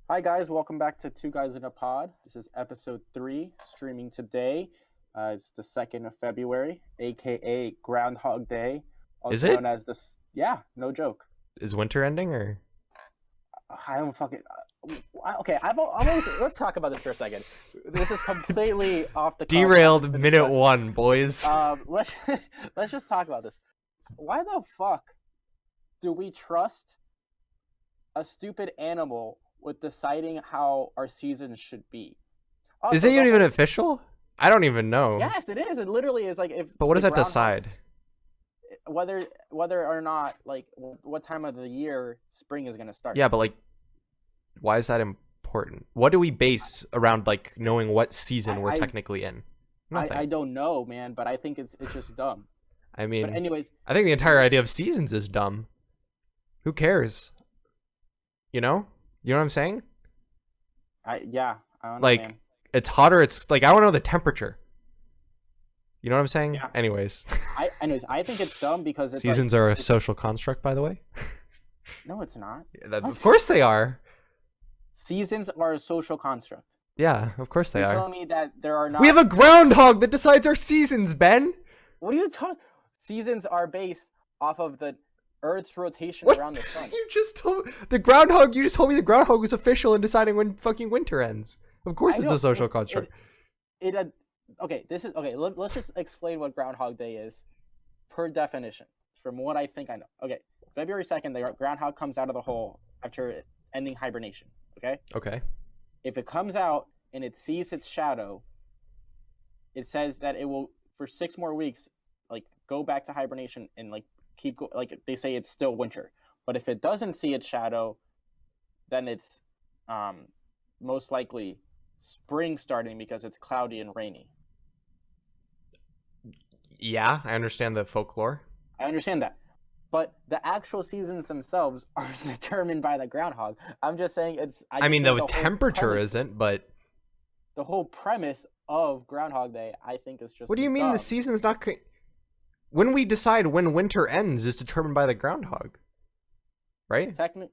Hi guys, welcome back to Two Guys in a Pod. This is episode 3, streaming today. It's the 2nd of February, aka Groundhog Day, Is also it? known as this. Yeah, no joke. Is winter ending or? I don't fucking. Okay, I'm always. Let's talk about this for a second. This is completely off the cuff. Derailed minute 1, boys. Let's let's just talk about this. Why the fuck do we trust a stupid animal with deciding how our seasons should be? Also, Is it even official? I don't even know. Yes, it is. It literally is like if. But what does that groundhogs- decide? Whether or not, like, what time of the year spring is gonna start. Yeah, but like, why is that important? What do we base around like knowing what season we're technically in? Nothing. I don't know, man, but I think it's just dumb. I mean, But anyways, I think the entire idea of seasons is dumb. Who cares? You know what I'm saying? I don't know, Like, man. it's hotter. It's like I want to know the temperature. You know what I'm saying? Yeah. Anyways, I think it's dumb because it's seasons are a social construct, by the way. No, it's not. Of course they are. Seasons are a social construct. Yeah, of course they You're are. telling me that there are not. We have a groundhog that decides our seasons, Ben. What are you talking? Seasons are based off of the Earth's rotation What? around the sun. You just told the groundhog. You just told me the groundhog was official in deciding when fucking winter ends. Of course, I it's know, a social construct. Okay. This is okay. Let's just explain what Groundhog Day is, per definition, from what I think I know. Okay, February 2nd, the groundhog comes out of the hole after ending hibernation. Okay, Okay. if it comes out and it sees its shadow, it says that it will for 6 more weeks, like, go back to hibernation and like like they say it's still winter. But if it doesn't see its shadow, then it's most likely spring starting because it's cloudy and rainy. Yeah, I understand the folklore. I understand that. But the actual seasons themselves are determined by the groundhog. I'm just saying it's. I mean, think the temperature premise, isn't, but the whole premise of Groundhog Day, I think, is just. what do you mean dumb. the season's not? When we decide when winter ends is determined by the groundhog, right? Technically,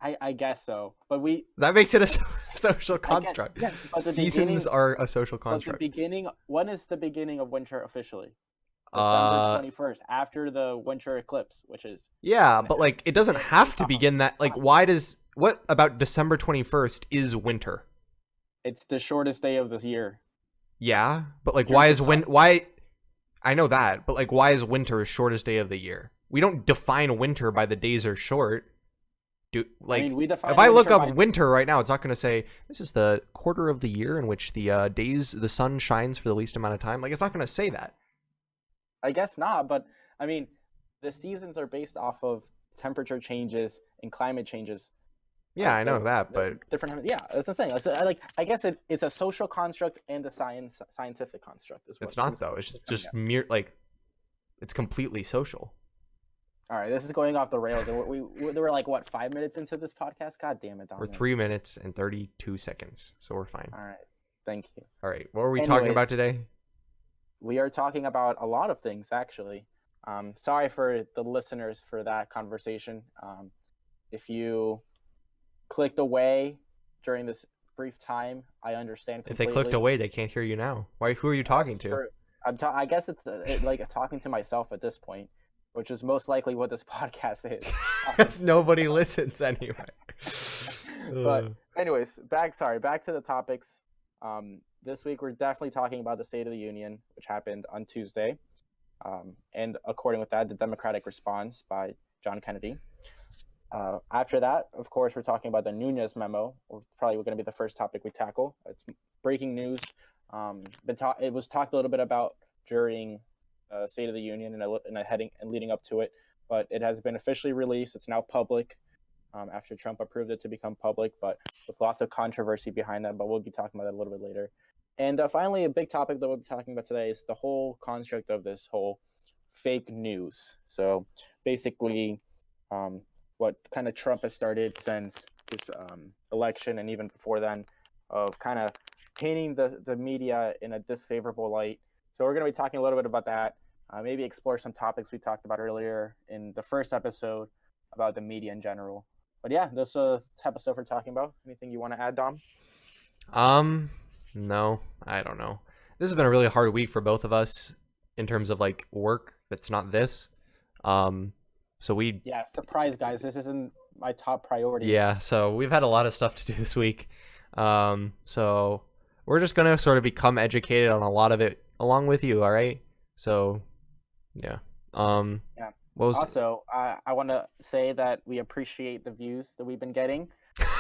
I guess so. But we. That makes it a social construct. Yeah, but the Seasons are a social construct. But the beginning. When is the beginning of winter officially? December 21st, after the winter eclipse, which is. Yeah, but like it doesn't have to begin that. Like, why does what about December 21st is winter? It's the shortest day of the year. Yeah, but like, Here's why the is sun. why? I know that, but like, why is winter shortest day of the year? We don't define winter by the days are short. I mean, we define if I look winter up by- winter right now, it's not going to say this is the quarter of the year in which the sun shines for the least amount of time. Like, it's not going to say that. I guess not, but I mean, the seasons are based off of temperature changes and climate changes. Yeah, I know that, but different. Yeah, that's what I'm saying. I guess it's a social construct and a scientific construct as well. it's not though. It's just mere like, it's completely social. All right, this is going off the rails. And we're like what 5 minutes into this podcast? God damn it, We're Dominic. 3 minutes and 32 seconds, so we're fine. All right, thank you. All right, what were we talking Anyways. about today? We are talking about a lot of things, actually. Sorry for the listeners for that conversation. If you clicked away during this brief time, I understand If they completely. clicked away, they can't hear you now. Why? Who are you talking That's to? true. I guess it's like talking to myself at this point, which is most likely what this podcast is. Because nobody listens anyway. But anyways, back to the topics. This week we're definitely talking about the State of the Union, which happened on Tuesday, and according with that, the Democratic response by John Kennedy. After that, of course, we're talking about the Nunes memo. Probably going to be the first topic we tackle. It's breaking news. It was talked a little bit about during State of the Union and a heading and leading up to it, but it has been officially released. It's now public. After Trump approved it to become public, but with lots of controversy behind that. But we'll be talking about that a little bit later. And finally, a big topic that we'll be talking about today is the whole construct of this whole fake news. So basically, what kind of Trump has started since his election and even before then, of kind of painting the media in a disfavorable light. So we're going to be talking a little bit about that. Maybe explore some topics we talked about earlier in the first episode about the media in general. But yeah, this type of stuff we're talking about. Anything you want to add, Dom? No, I don't know. This has been a really hard week for both of us in terms of like work that's not this. Um, so we Yeah, surprise, guys. This isn't my top priority. Yeah, so we've had a lot of stuff to do this week. So we're just gonna sort of become educated on a lot of it along with you, all right? So yeah. Yeah. What was Also, I want to say that we appreciate the views that we've been getting.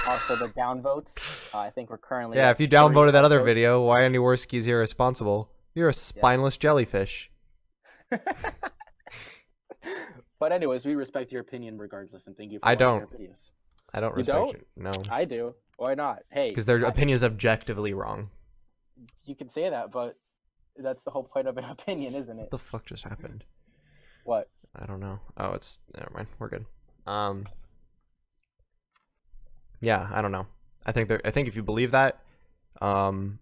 Also, the downvotes. I think we're currently Yeah, at if you downvoted that 30 other downvotes. video, why any Worski is irresponsible? You're a spineless jellyfish. But anyways, we respect your opinion regardless, and thank you for I watching don't. our videos. I don't You respect don't? you. No. I do. Why not? Hey, Because their opinion is objectively wrong. you can say that, but that's the whole point of an opinion, isn't it? What the fuck just happened? What? I don't know. Oh, it's never mind. We're good. Yeah, I don't know. I think if you believe that, you're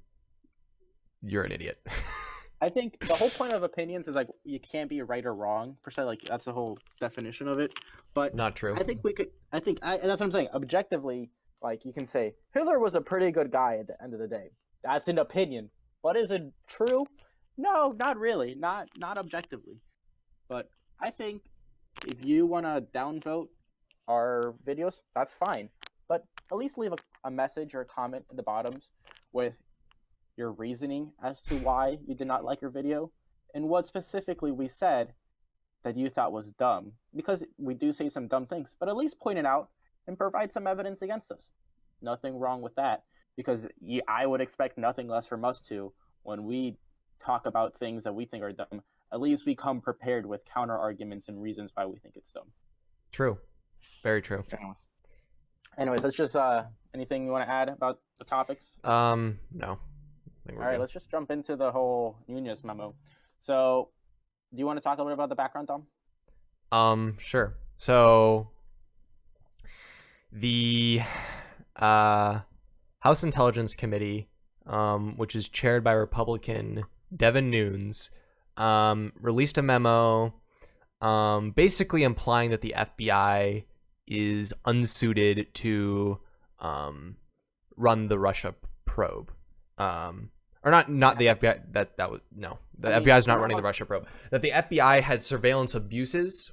an idiot. I think the whole point of opinions is like you can't be right or wrong per se. Like that's the whole definition of it. But Not true. I think we could. That's what I'm saying. Objectively, like you can say Hitler was a pretty good guy at the end of the day. That's an opinion. But is it true? No, not really. Not objectively. But I think if you want to downvote our videos, that's fine. But at least leave a message or a comment in the bottoms with your reasoning as to why you did not like your video and what specifically we said that you thought was dumb. Because we do say some dumb things, but at least point it out and provide some evidence against us. Nothing wrong with that. Because I would expect nothing less from us too when we talk about things that we think are dumb. At least we come prepared with counter arguments and reasons why we think it's dumb. True. Very true. Anyways, let's just anything you want to add about the topics? No. All right, let's just jump into the whole Nunes memo. So, do you want to talk a little bit about the background, Tom? Sure. So, the House Intelligence Committee, which is chaired by Republican Devin Nunes, released a memo basically implying that the FBI is unsuited to run the Russia probe. Or not the FBI. That was no. The FBI is not running the Russia probe. That the FBI had surveillance abuses.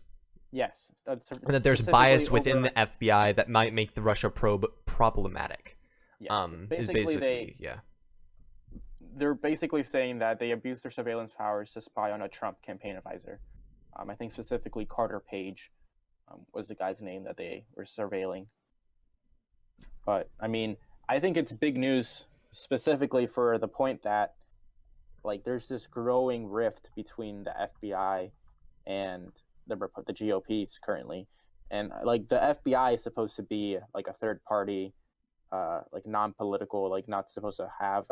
Yes. And that there's bias within the FBI that might make the Russia probe problematic. Yes. They're basically saying that they abused their surveillance powers to spy on a Trump campaign advisor. I think specifically Carter Page was the guy's name that they were surveilling. But I mean, I think it's big news specifically for the point that like there's this growing rift between the FBI and the GOPs currently, and like the FBI is supposed to be like a third party, like non-political, like not supposed to have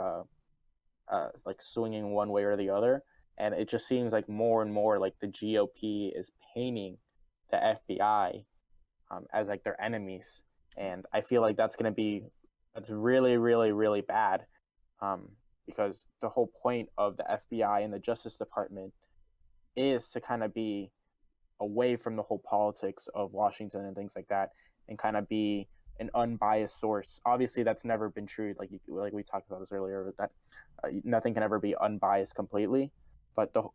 like swinging one way or the other, and it just seems like more and more like the GOP is painting the FBI as like their enemies, and I feel like that's really, really, really bad, because the whole point of the FBI and the Justice Department is to kind of be away from the whole politics of Washington and things like that, and kind of be an unbiased source. Obviously, that's never been true. Like we talked about this earlier, that nothing can ever be unbiased completely. But the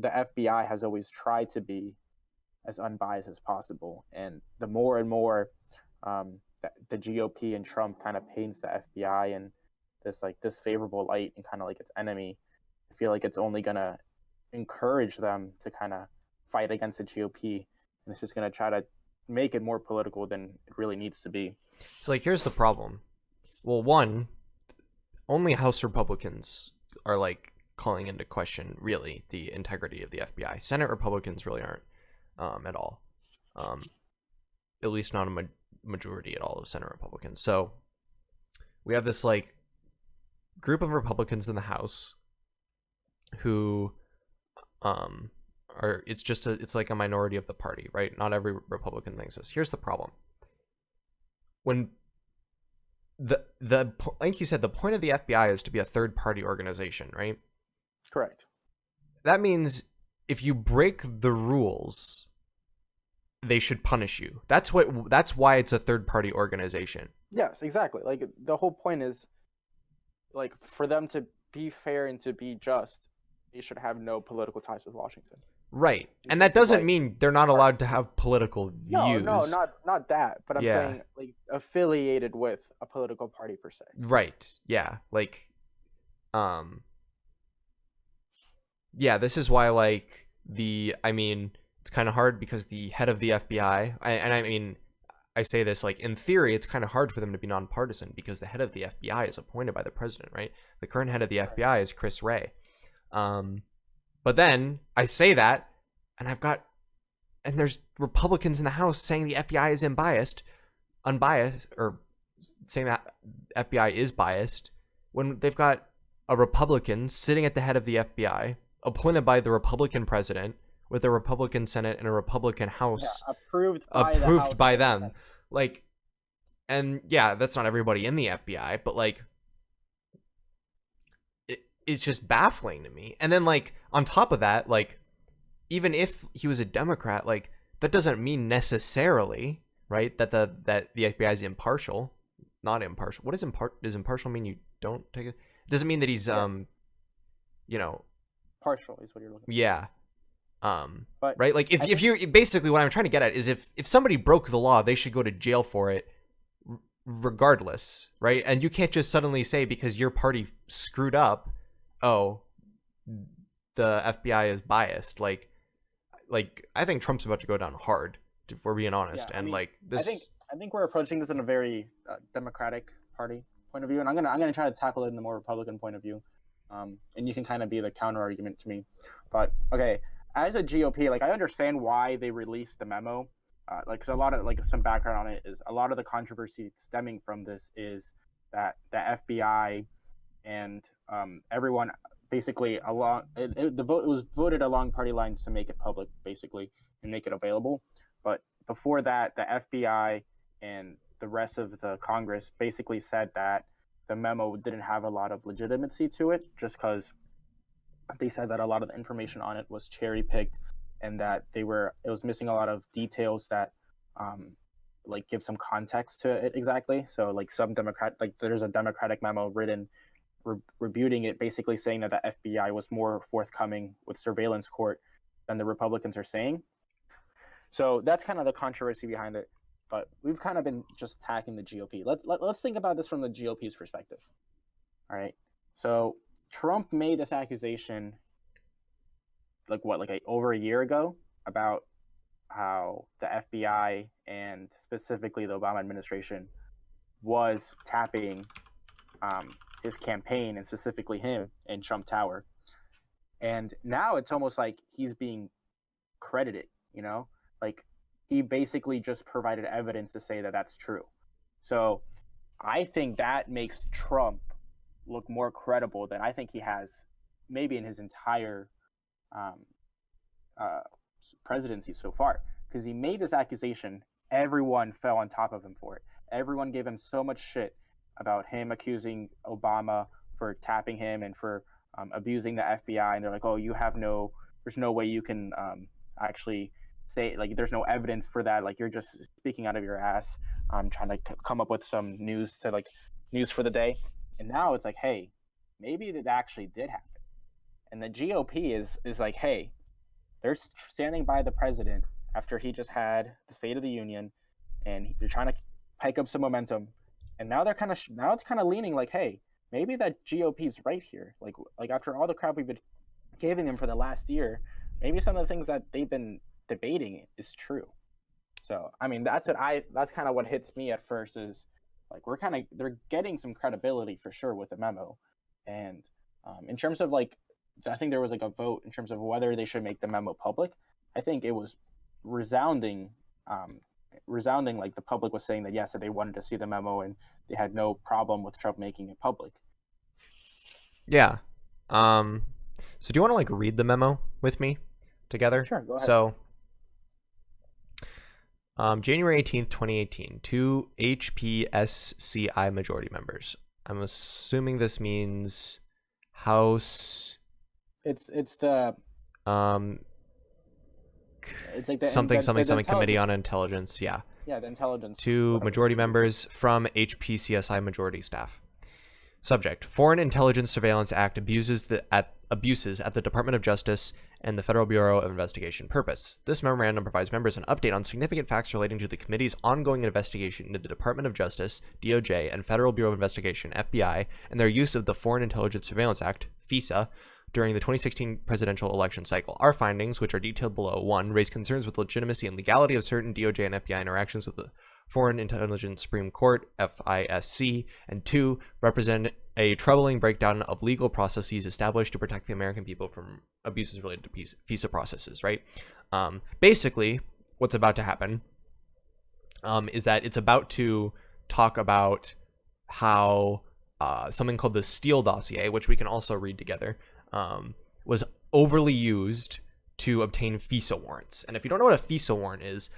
FBI has always tried to be as unbiased as possible, and the more and more the GOP and Trump kind of paints the FBI in this favorable light and kind of like its enemy, I feel like it's only gonna encourage them to kind of fight against the GOP, and it's just gonna try to make it more political than it really needs to be. So like, here's the problem. Well, one, only House Republicans are like calling into question really the integrity of the FBI. Senate Republicans really aren't at all. At least not a majority at all of Senate Republicans. So we have this like group of Republicans in the House who it's like a minority of the party, right? Not every Republican thinks this. Here's the problem. When like you said, the point of the FBI is to be a third party organization, right? Correct. That means if you break the rules, they should punish you. That's why it's a third party organization. Yes, exactly. Like the whole point is, like, for them to be fair and to be just, they should have no political ties with Washington. Right. And that doesn't mean they're not allowed to have political views. No, not that. But I'm saying, like, affiliated with a political party per se. Right. Yeah. Like, yeah, this is why, like, it's kind of hard because the head of the FBI, I say this, like, in theory, it's kind of hard for them to be nonpartisan because the head of the FBI is appointed by the president, right? The current head of the FBI is Chris Wray. But then I say that, and there's Republicans in the House saying the FBI is unbiased, or saying that FBI is biased, when they've got a Republican sitting at the head of the FBI, appointed by the Republican president, with a Republican Senate and a Republican House, approved by them. Like, and yeah, that's not everybody in the FBI, but like, it's just baffling to me. And then, like, on top of that, like, even if he was a Democrat, like, that doesn't mean necessarily, right, that the FBI is impartial. Not impartial. What does impartial mean? You don't take it? It doesn't mean that he's partial is what you're looking for. Yeah. But right, like, if you're basically, what I'm trying to get at is if somebody broke the law, they should go to jail for it regardless, right? And you can't just suddenly say because your party screwed up, oh, the FBI is biased. Like I think Trump's about to go down hard, if we're being honest. Yeah, like this, I think we're approaching this in a very Democratic Party point of view, and I'm gonna try to tackle it in the more Republican point of view, and you can kind of be the counter argument to me. But okay, as a GOP, like, I understand why they released the memo. Like, cause a lot of, like, some background on it is a lot of the controversy stemming from this is that the FBI and everyone basically it was voted along party lines to make it public, basically, and make it available. But before that, the FBI and the rest of the Congress basically said that the memo didn't have a lot of legitimacy to it, just because they said that a lot of the information on it was cherry picked, and that it was missing a lot of details that like give some context to it exactly. So, like, there's a Democratic memo written rebuting it, basically saying that the FBI was more forthcoming with surveillance court than the Republicans are saying. So that's kind of the controversy behind it. But we've kind of been just attacking the GOP. Let's think about this from the GOP's perspective. All right. So Trump made this accusation over a year ago about how the FBI and specifically the Obama administration was tapping his campaign, and specifically him, in Trump Tower. And now it's almost like he's being credited, like, he basically just provided evidence to say that that's true. So I think that makes Trump look more credible than I think he has maybe in his entire presidency so far, because he made this accusation. Everyone fell on top of him for it. Everyone gave him so much shit about him accusing Obama for tapping him and for abusing the FBI. And they're like, oh, there's no way you can actually say, like, there's no evidence for that. Like, you're just speaking out of your ass, trying to come up with some news for the day. And now it's like, hey, maybe that actually did happen. And the GOP is like, hey, they're standing by the president after he just had the State of the Union, and they're trying to pike up some momentum. And now it's kind of leaning like, hey, maybe that GOP's right here. Like after all the crap we've been giving them for the last year, maybe some of the things that they've been debating is true. So, I mean, that's kind of what hits me at first, is like, they're getting some credibility for sure with the memo. And in terms of, like, I think there was like a vote in terms of whether they should make the memo public. I think it was resounding, like, the public was saying that yes, that they wanted to see the memo and they had no problem with Trump making it public. Yeah. So do you want to, like, read the memo with me together? Sure, go ahead. So January 18th, 2018, to HPSCI majority members. I'm assuming this means House. It's the It's like something the committee on intelligence. Yeah. Yeah, the intelligence. Two majority members from HPCSI majority staff. Subject: Foreign Intelligence Surveillance Act abuses at the Department of Justice and the Federal Bureau of Investigation. Purpose: This memorandum provides members an update on significant facts relating to the committee's ongoing investigation into the Department of Justice, DOJ, and Federal Bureau of Investigation, FBI, and their use of the Foreign Intelligence Surveillance Act, FISA, during the 2016 presidential election cycle. Our findings, which are detailed below: 1. Raise concerns with legitimacy and legality of certain DOJ and FBI interactions with the Foreign Intelligence Supreme Court, FISC, and 2. Represent a troubling breakdown of legal processes established to protect the American people from abuses related to FISA processes, right? Basically, what's about to happen is that it's about to talk about how something called the Steele dossier, which we can also read together, was overly used to obtain FISA warrants. And if you don't know what a FISA warrant is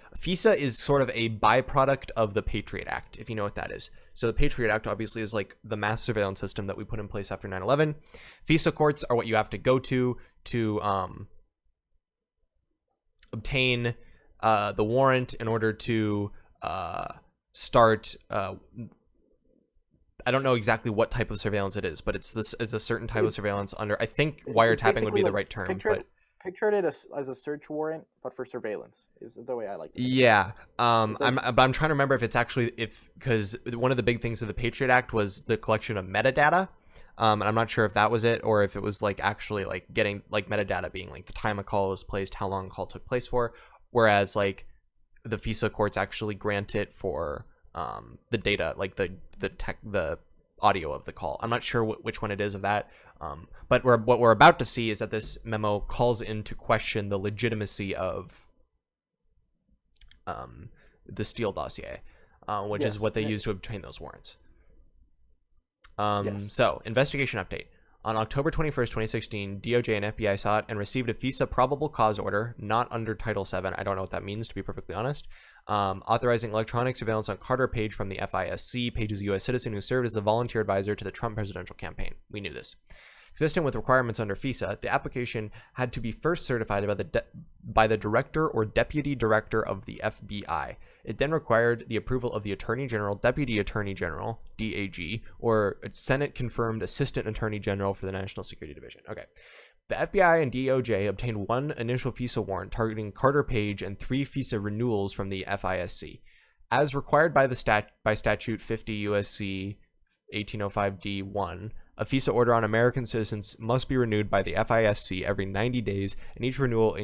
sort of a byproduct of the Patriot Act, if you know what that is. So the Patriot Act obviously is like the mass surveillance system that we put in place after 9/11. FISA courts are what you have to go to obtain the warrant in order to start I don't know exactly what type of surveillance it is, but it's a certain type of surveillance under, I think wiretapping would be the right term. Pictured it as a search warrant, but for surveillance is the way I like it. Yeah. I'm trying to remember if it's actually, because one of the big things of the Patriot Act was the collection of metadata. And I'm not sure if that was it, or if it was like actually like getting like metadata being like the time a call was placed, how long a call took place for, whereas like the FISA courts actually grant it for the data, like the audio of the call. I'm not sure which one it is of that. But what we're about to see is that this memo calls into question the legitimacy of the Steele dossier, which is what they use to obtain those warrants. So, investigation update. On October 21st, 2016, DOJ and FBI sought and received a FISA probable cause order, not under Title VII. I don't know what that means, to be perfectly honest. Authorizing electronic surveillance on Carter Page from the FISC. Page is a U.S. citizen who served as a volunteer advisor to the Trump presidential campaign. We knew this. Consistent with requirements under FISA, the application had to be first certified by the director or deputy director of the FBI. It then required the approval of the Attorney General, Deputy Attorney General, DAG, or Senate-confirmed Assistant Attorney General for the National Security Division. Okay. The FBI and DOJ obtained one initial FISA warrant targeting Carter Page and 3 FISA renewals from the FISC. As required by statute 50 U.S.C. 1805 D1, a FISA order on American citizens must be renewed by the FISC every 90 days, and each renewal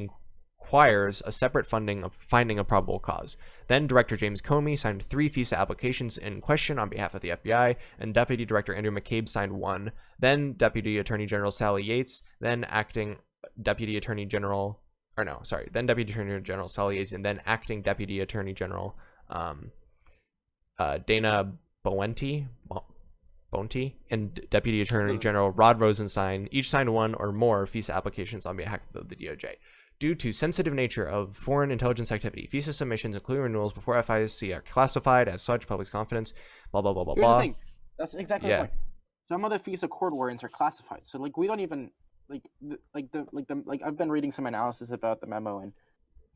requires a separate finding of probable cause. Then Director James Comey signed 3 FISA applications in question on behalf of the FBI, and Deputy Director Andrew McCabe signed 1. Then Deputy Attorney General Sally Yates, then Deputy Attorney General Sally Yates, and then acting Deputy Attorney General Dana Boente and Deputy Attorney General Rod Rosenstein each signed 1 or more FISA applications on behalf of the DOJ. Due to sensitive nature of foreign intelligence activity, FISA submissions, including renewals before FISC, are classified as such, public confidence, blah, blah, blah, blah, Here's blah. The thing. That's exactly the point. Some of the FISA court warrants are classified. So, like, we don't even, I've been reading some analysis about the memo, and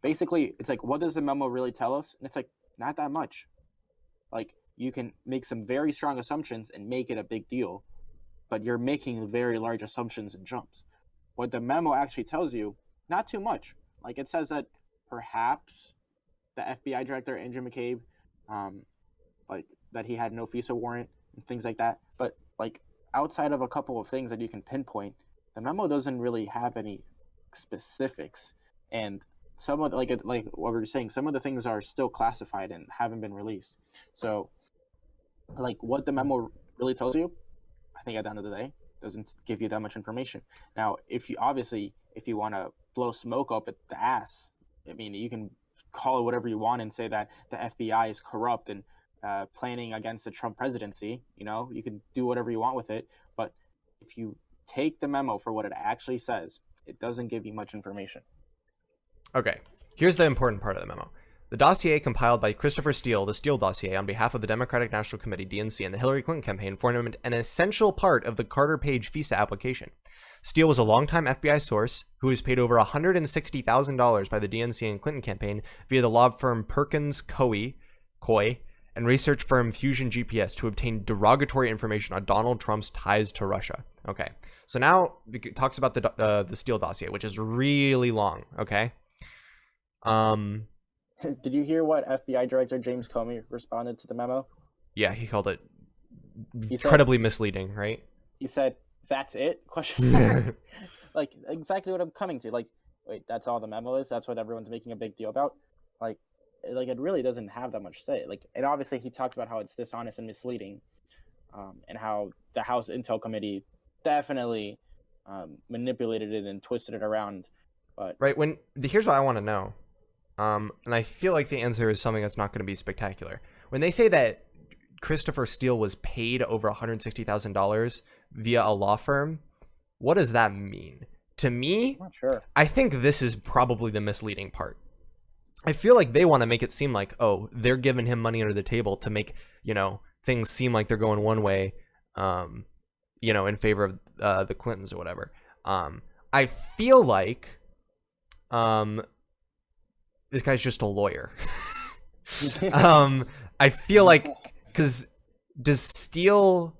basically, it's like, what does the memo really tell us? And it's like, not that much. Like, you can make some very strong assumptions and make it a big deal, but you're making very large assumptions and jumps. What the memo actually tells you, not too much. Like, it says that perhaps the FBI director, Andrew McCabe, that he had no FISA warrant and things like that. But, like, outside of a couple of things that you can pinpoint, the memo doesn't really have any specifics. And some of, like what we were saying, some of the things are still classified and haven't been released. So, like, what the memo really tells you, I think at the end of the day, doesn't give you that much information. Now, if you want to blow smoke up at the ass, I mean, you can call it whatever you want and say that the FBI is corrupt and planning against the Trump presidency. You know, you can do whatever you want with it. But if you take the memo for what it actually says, it doesn't give you much information. Okay, here's the important part of the memo. The dossier compiled by Christopher Steele, the Steele dossier, on behalf of the Democratic National Committee, DNC, and the Hillary Clinton campaign formed an essential part of the Carter Page FISA application. Steele was a longtime FBI source who was paid over $160,000 by the DNC and Clinton campaign via the law firm Perkins Coie and research firm Fusion GPS to obtain derogatory information on Donald Trump's ties to Russia. Okay, so now it talks about the Steele dossier, which is really long. Okay. Did you hear what FBI Director James Comey responded to the memo? Yeah, he called it incredibly misleading, right? He said, "That's it?" Question mark. Like, exactly what I'm coming to. Like, wait, that's all the memo is? That's what everyone's making a big deal about? Like it really doesn't have that much to say. Like, and obviously he talks about how it's dishonest and misleading, and how the House Intel Committee definitely manipulated it and twisted it around. But right, here's what I want to know. And I feel like the answer is something that's not going to be spectacular. When they say that Christopher Steele was paid over $160,000 via a law firm, what does that mean? To me, I'm not sure. I think this is probably the misleading part. I feel like they want to make it seem like, oh, they're giving him money under the table to make, things seem like they're going one way, in favor of the Clintons or whatever. I feel like this guy's just a lawyer. I feel like, because does Steele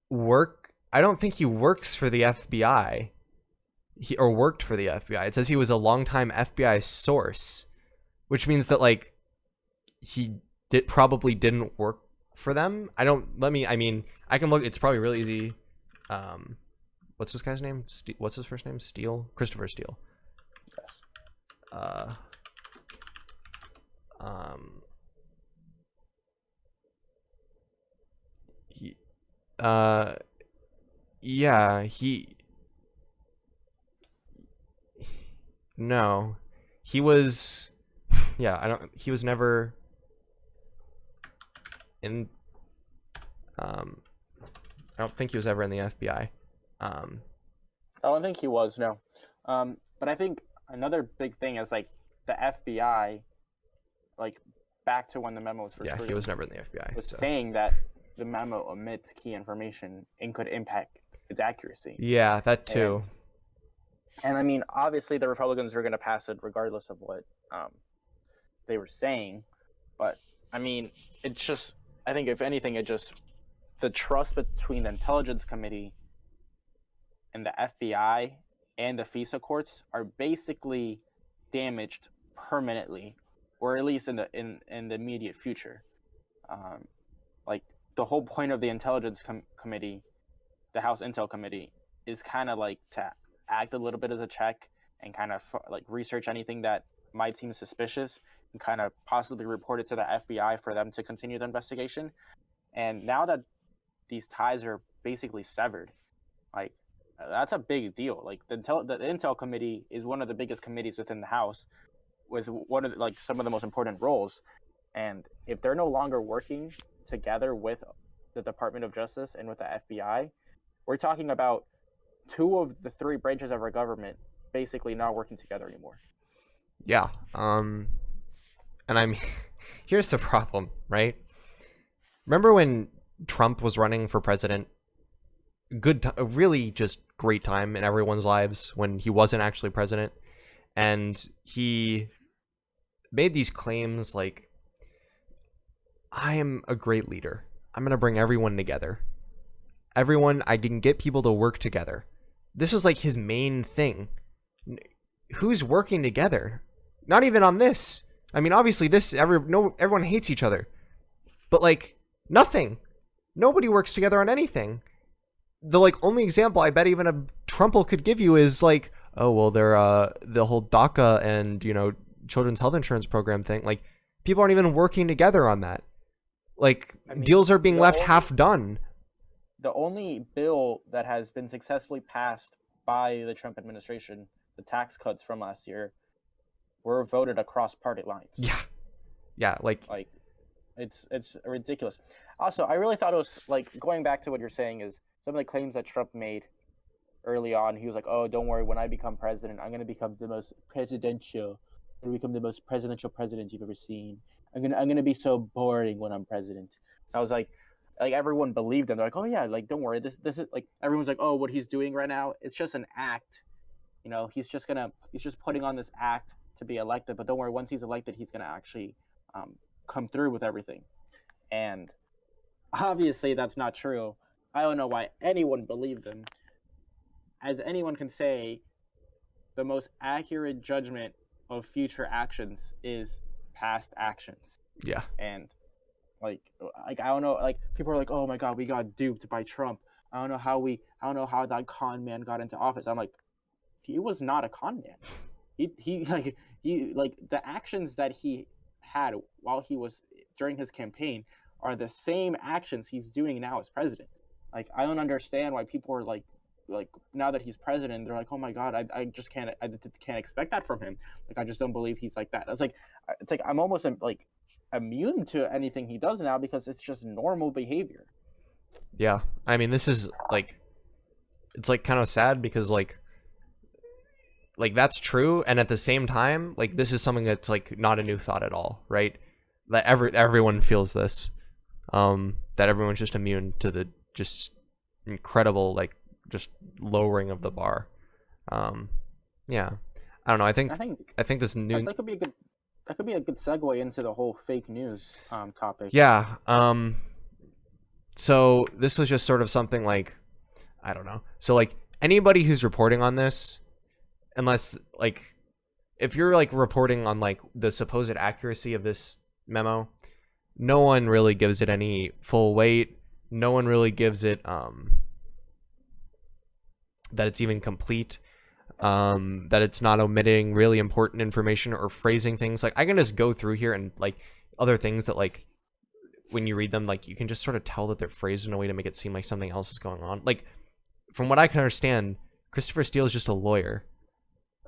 work? I don't think he works for the FBI. Or worked for the FBI. It says he was a longtime FBI source, which means that he probably didn't work for them. I can look. It's probably really easy. What's this guy's name? What's his first name? Steele? Christopher Steele. Yes. No, he was, he was never in, I don't think he was ever in the FBI. I don't think he was, no. But I think another big thing is, the FBI, back to when the memo was first he was never in the FBI. Was saying that the memo omits key information and could impact its accuracy. Yeah, that too. And obviously the Republicans are going to pass it regardless of what they were saying. But, it's just, I think if anything, the trust between the Intelligence Committee and the FBI and the FISA courts are basically damaged permanently, or at least in the immediate future. The whole point of the Intelligence Committee, the House Intel Committee, is kind of to act a little bit as a check and kind of research anything that might seem suspicious and kind of possibly report it to the FBI for them to continue the investigation. And now that these ties are basically severed, that's a big deal. The Intel Committee is one of the biggest committees within the House, with one of some of the most important roles. And if they're no longer working together with the Department of Justice and with the FBI, we're talking about two of the three branches of our government basically not working together anymore. Yeah. And here's the problem, right? Remember when Trump was running for president? A really just great time in everyone's lives when he wasn't actually president. And he made these claims like, I am a great leader. I'm going to bring everyone together. I can get people to work together. This is his main thing. Who's working together? Not even on this. Obviously everyone hates each other. But nothing. Nobody works together on anything. The only example I bet even a Trump could give you is oh well, they're the whole DACA and children's health insurance program thing. People aren't even working together on that. Deals are being left half done. The only bill that has been successfully passed by the Trump administration, the tax cuts from last year, were voted across party lines. Yeah. It's ridiculous. Also, I really thought it was going back to what you're saying is some of the claims that Trump made early on. He was like, "Oh, don't worry. When I become president, I'm going to become the most presidential I'm gonna become the most presidential president you've ever seen. I'm gonna be so boring when I'm president. I was like everyone believed him. They're like, oh yeah, like don't worry, this is like everyone's like, oh, what he's doing right now, it's just an act. He's just putting on this act to be elected. But don't worry, once he's elected, he's gonna actually come through with everything. And obviously, that's not true. I don't know why anyone believed him. As anyone can say, the most accurate judgment of future actions is past actions. Yeah. And like I don't know, like people are like, oh my god, we got duped by Trump. I don't know how that con man got into office. I'm like, he was not a con man. He the actions that he had while he was during his campaign are the same actions he's doing now as president. Like I don't understand why people are like now that he's president, they're like, oh my god, I just can't expect that from him. Like I just don't believe he's like that. It's like I'm almost like immune to anything he does now because it's just normal behavior. Yeah, I mean, this is like, it's like kind of sad because like that's true, and at the same time, like this is something that's like not a new thought at all, right? That everyone feels this, that everyone's just immune to the just incredible like just lowering of the bar. Yeah, I don't know. I think this new that could be a good segue into the whole fake news topic. Yeah. So this was just sort of something like, I don't know. So like anybody who's reporting on this, unless like if you're like reporting on like the supposed accuracy of this memo, no one really gives it any full weight. No one really gives it that it's even complete, that it's not omitting really important information or phrasing things. Like I can just go through here and like other things that like when you read them, like you can just sort of tell that they're phrased in a way to make it seem like something else is going on. Like from what I can understand, Christopher Steele is just a lawyer.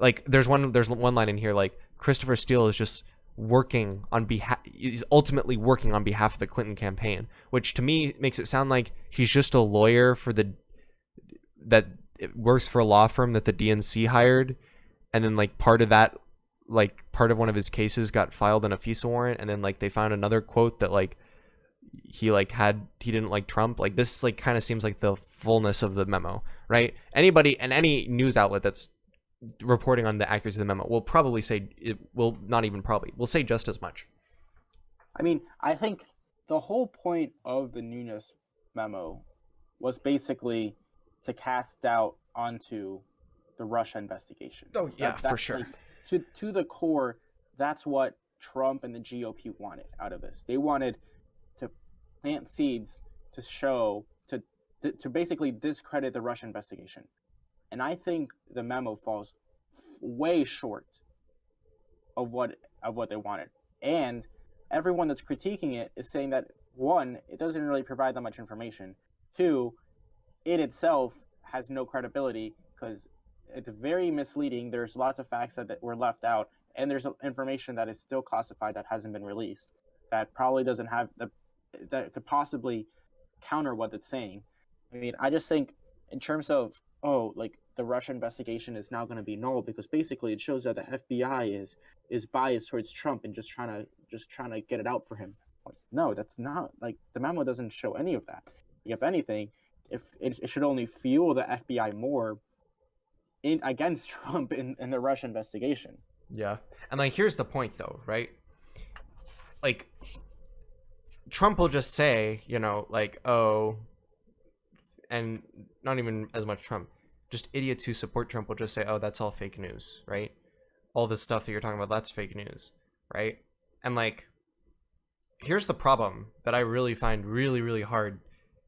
Like there's one line in here like Christopher Steele is just working on behalf, he's ultimately working on behalf of the Clinton campaign, which to me makes it sound like he's just a lawyer for that it works for a law firm that the DNC hired, and then like part of one of his cases got filed in a FISA warrant, and then like they found another quote that like he didn't like Trump. Like this like kind of seems like the fullness of the memo, right? Anybody and any news outlet that's reporting on the accuracy of the memo will probably say will say just as much. I mean, I think the whole point of the Nunes memo was basically to cast doubt onto the Russia investigation. Oh yeah, for sure. Like, to the core, that's what Trump and the GOP wanted out of this. They wanted to plant seeds to show to basically discredit the Russia investigation. And I think the memo falls way short of what they wanted. And everyone that's critiquing it is saying that, one, it doesn't really provide that much information. Two, it itself has no credibility because it's very misleading. There's lots of facts that were left out, and there's information that is still classified that hasn't been released that probably doesn't have that could possibly counter what it's saying. I mean, I just think in terms of, like the Russia investigation is now going to be null because basically it shows that the FBI is biased towards Trump and just trying to get it out for him. Like, no, that's not, like the memo doesn't show any of that. If anything, if it should only fuel the FBI more against Trump in the Russia investigation. Yeah. And like here's the point though, right? Like Trump will just say, like, oh, and not even as much Trump, just idiots who support Trump will just say, oh, that's all fake news, right? All this stuff that you're talking about, that's fake news, right? And like, here's the problem that I really find really, really hard,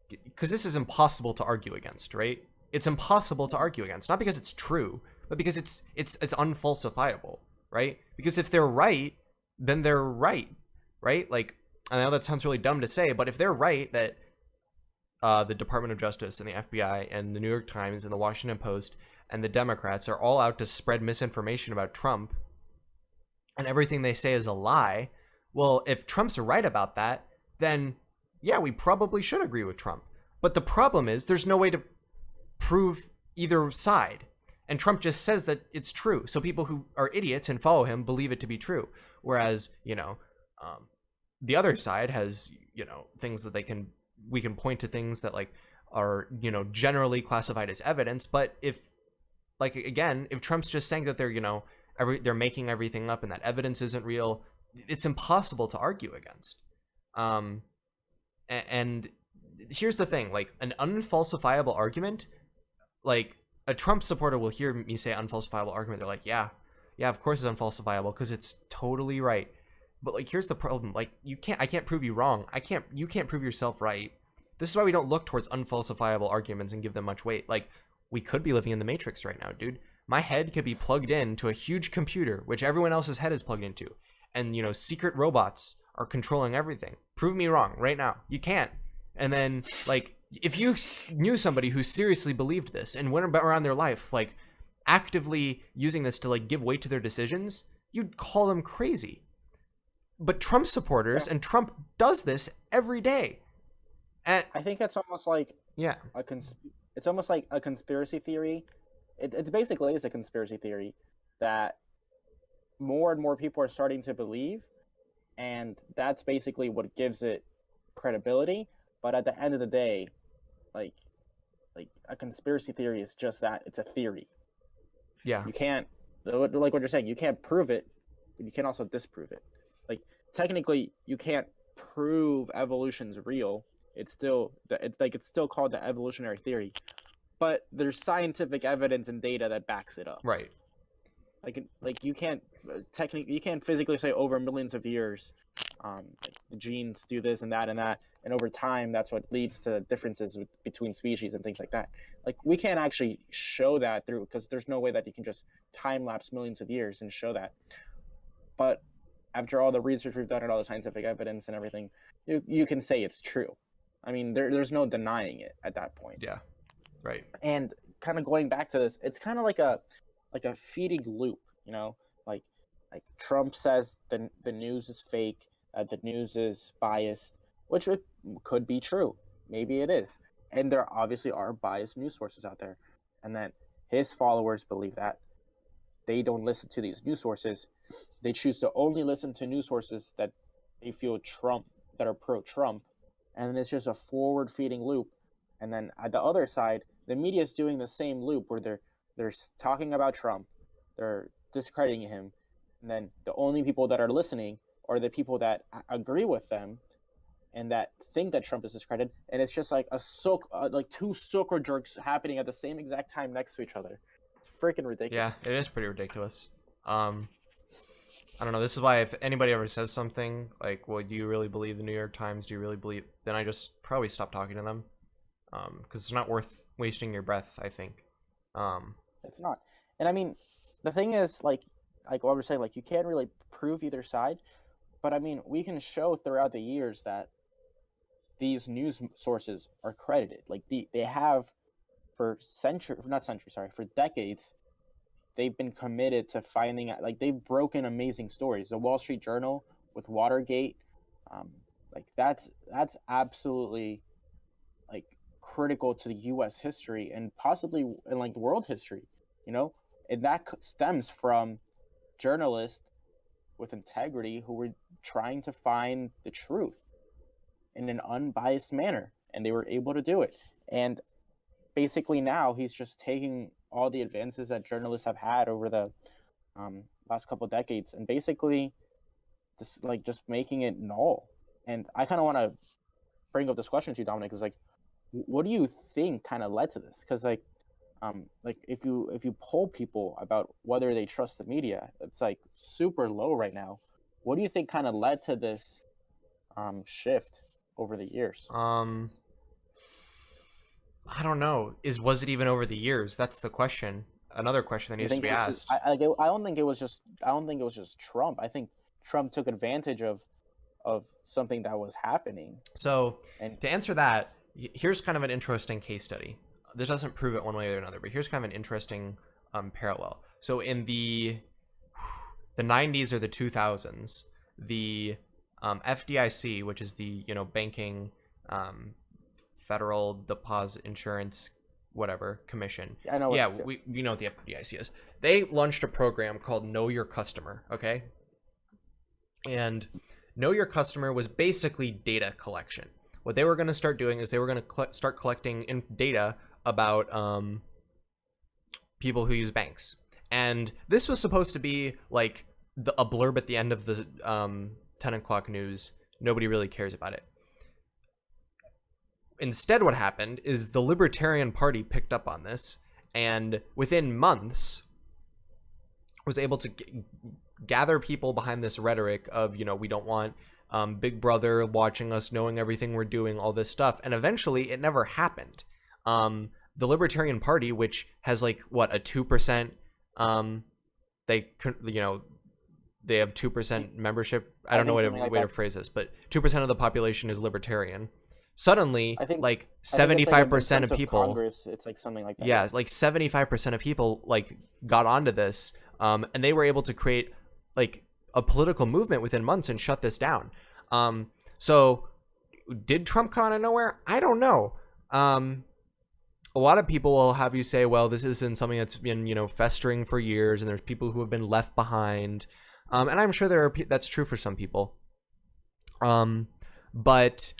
because this is impossible to argue against, right? It's impossible to argue against, not because it's true, but because it's unfalsifiable, right? Because if they're right, then they're right? Like, I know that sounds really dumb to say, but if they're right that the Department of Justice and the FBI and the New York Times and the Washington Post and the Democrats are all out to spread misinformation about Trump and everything they say is a lie, well, if Trump's right about that, then yeah, we probably should agree with Trump. But the problem is there's no way to prove either side. And Trump just says that it's true. So people who are idiots and follow him believe it to be true. Whereas, the other side has, things that we can point to things that like are, generally classified as evidence. But if Trump's just saying that they're, they're making everything up and that evidence isn't real, it's impossible to argue against. And here's the thing, like an unfalsifiable argument, like a Trump supporter will hear me say unfalsifiable argument. They're like, yeah, of course it's unfalsifiable because it's totally right. But like, here's the problem. Like I can't prove you wrong. You can't prove yourself right. This is why we don't look towards unfalsifiable arguments and give them much weight. Like we could be living in the Matrix right now, dude. My head could be plugged into a huge computer, which everyone else's head is plugged into. And, secret robots are controlling everything. Prove me wrong right now. You can't. And then, like, if you knew somebody who seriously believed this and went around their life, like, actively using this to, like, give weight to their decisions, you'd call them crazy. But Trump supporters, and Trump does this every day. And I think it's almost like it's almost like a conspiracy theory. It basically is a conspiracy theory that more and more people are starting to believe, and that's basically what gives it credibility. But at the end of the day, like a conspiracy theory is just that. It's a theory. Yeah. You can't, like what you're saying, you can't prove it, but you can also disprove it. Like technically you can't prove evolution's real. It's still called the evolutionary theory, but there's scientific evidence and data that backs it up. Right. Like you can't physically say over millions of years, the genes do this and that, and over time that's what leads to differences between species and things like that. Like we can't actually show that through, because there's no way that you can just time lapse millions of years and show that. But after all the research we've done and all the scientific evidence and everything, you can say it's true. I mean, there's no denying it at that point. Yeah. Right. And kind of going back to this, it's kind of like a feeding loop, like Trump says the news is fake, the news is biased, which it could be true. Maybe it is. And there obviously are biased news sources out there. And then his followers believe that. They don't listen to these news sources. They choose to only listen to news sources that they feel that are pro-Trump. And then it's just a forward-feeding loop. And then at the other side, the media is doing the same loop where they're talking about Trump, they're discrediting him, and then the only people that are listening are the people that agree with them and that think that Trump is discredited. And it's just like two circle jerks happening at the same exact time next to each other. It's freaking ridiculous. Yeah, it is pretty ridiculous. I don't know. This is why if anybody ever says something like, well, do you really believe the New York Times? Do you really believe? Then I just probably stop talking to them. Because it's not worth wasting your breath, I think. It's not. And I mean, the thing is, like what we're saying, like you can't really prove either side. But I mean, we can show throughout the years that these news sources are credited. Like they have for decades, they've been committed to finding out, like they've broken amazing stories. The Wall Street Journal with Watergate, like that's absolutely like critical to the U.S. history and possibly in like world history, and that stems from journalists with integrity who were trying to find the truth in an unbiased manner, and they were able to do it. And basically now he's just taking all the advances that journalists have had over the last couple of decades and basically just making it null. And I kind of want to bring up this question to you, Dominic, is like, what do you think kind of led to this? Because like if you poll people about whether they trust the media, it's like super low right now. What do you think kind of led to this shift over the years? I don't know. Was it even over the years? That's the question. Another question that needs to be asked. I don't think it was just Trump. I think Trump took advantage of something that was happening. So to answer that, here's kind of an interesting case study. This doesn't prove it one way or another, but here's kind of an interesting parallel. So in the 90s or the 2000s, the FDIC, which is the banking Federal Deposit Insurance whatever commission. I know. Yeah, we know what the FDIC is. They launched a program called Know Your Customer. Okay, and Know Your Customer was basically data collection. What they were going to start doing is they were going to start collecting data about people who use banks. And this was supposed to be like a blurb at the end of the 10 o'clock news. Nobody really cares about it. Instead, what happened is the Libertarian Party picked up on this, and within months was able to gather people behind this rhetoric of, we don't want Big Brother watching us, knowing everything we're doing, all this stuff. And eventually it never happened. The Libertarian Party, which has like what, a 2%, they have 2% membership. I don't know what way to phrase this, but 2% of the population is libertarian. Suddenly, I think, like 75% of people, Congress, it's like something like that. Yeah, like 75% of people like got onto this, and they were able to create like a political movement within months and shut this down. So did Trump come out of nowhere? I don't know. A lot of people will have you say, well, this isn't something that's been, festering for years, and there's people who have been left behind. And I'm sure that's true for some people. But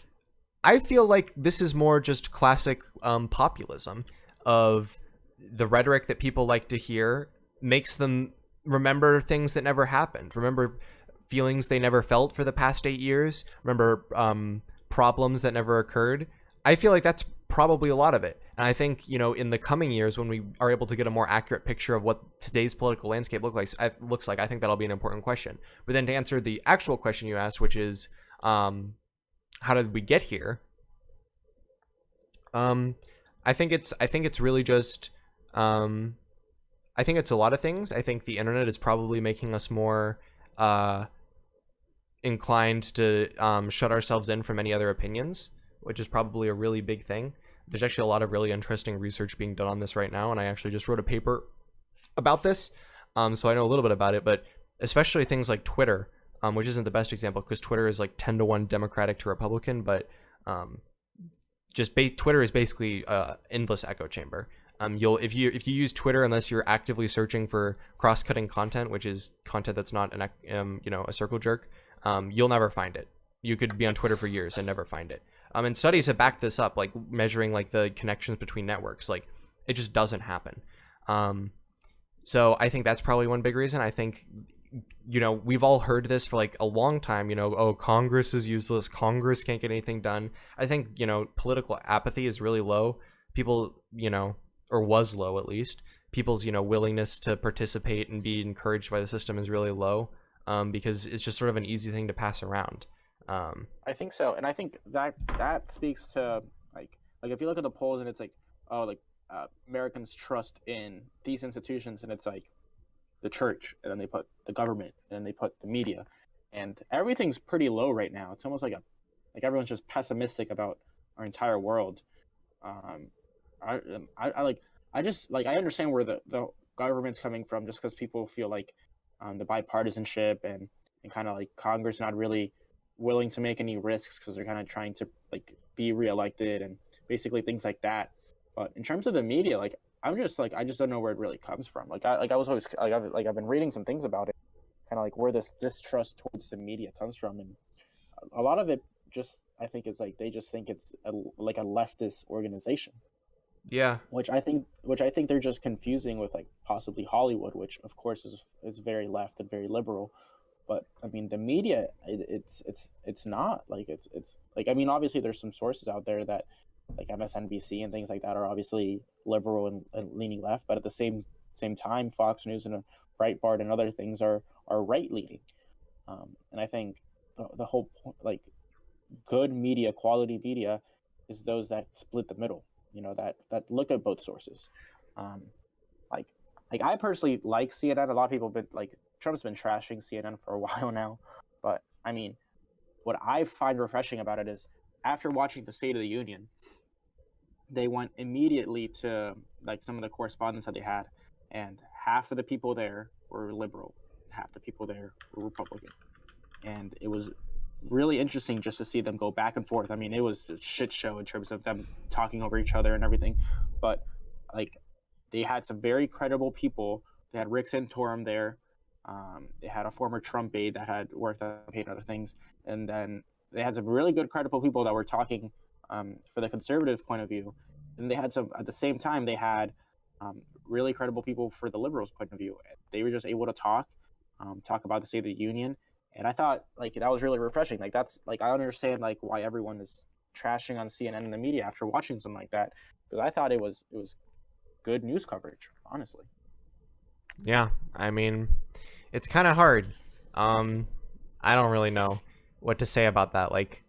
I feel like this is more just classic populism of the rhetoric that people like to hear makes them remember things that never happened. Remember feelings they never felt for the past 8 years. Remember problems that never occurred. I feel like that's probably a lot of it. And I think, in the coming years, when we are able to get a more accurate picture of what today's political landscape looks like, I think that'll be an important question. But then to answer the actual question you asked, which is, how did we get here? I think it's really just, I think it's a lot of things. I think the internet is probably making us more inclined to shut ourselves in from any other opinions, which is probably a really big thing. There's actually a lot of really interesting research being done on this right now, and I actually just wrote a paper about this, so I know a little bit about it, but especially things like Twitter, which isn't the best example because Twitter is like 10-1 Democratic to Republican, but Twitter is basically endless echo chamber. If you use Twitter, unless you're actively searching for cross-cutting content, which is content that's not a circle jerk, you'll never find it. You could be on Twitter for years and never find it. And studies have backed this up, like measuring like the connections between networks. Like it just doesn't happen. So I think that's probably one big reason. I think, we've all heard this for like a long time, oh, Congress is useless. Congress can't get anything done. I think, political apathy is really low. People, or was low at least. People's, willingness to participate and be encouraged by the system is really low, because it's just sort of an easy thing to pass around. I think so, and I think that speaks to like if you look at the polls and it's like, oh, Americans trust in these institutions, and it's like the church, and then they put the government, and then they put the media, and everything's pretty low right now. It's almost like everyone's just pessimistic about our entire world. I understand where the government's coming from, just because people feel like the bipartisanship and kind of like Congress not really willing to make any risks because they're kind of trying to like be reelected and basically things like that. But in terms of the media, I just don't know where it really comes from. I've been reading some things about it, kind of like where this distrust towards the media comes from, and a lot of it just, I think, is like they just think it's a leftist organization. Yeah. Which I think they're just confusing with like possibly Hollywood, which of course is very left and very liberal. But I mean, the media, it's not like it's like, I mean, obviously there's some sources out there that like MSNBC and things like that are obviously liberal and leaning left, but at the same time, Fox News and Breitbart and other things are right leaning. And I think the whole point, like good media, quality media, is those that split the middle. That look at both sources. Like I personally like CNN. A lot of people have been like, Trump's been trashing CNN for a while now, but I mean, what I find refreshing about it is after watching the State of the Union, they went immediately to like some of the correspondence that they had, and half of the people there were liberal, half the people there were Republican, and it was really interesting just to see them go back and forth. I mean, it was a shit show in terms of them talking over each other and everything, but like they had some very credible people. They had Rick Santorum there. They had a former Trump aide that had worked on campaign and other things, and then they had some really good credible people that were talking for the conservative point of view. And they had some at the same time. They had really credible people for the liberals' point of view. They were just able to talk about the State of the Union, and I thought like that was really refreshing. Like that's like I understand like why everyone is trashing on CNN and the media after watching something like that, because I thought it was good news coverage, honestly. Yeah, I mean, it's kind of hard. I don't really know what to say about that. Like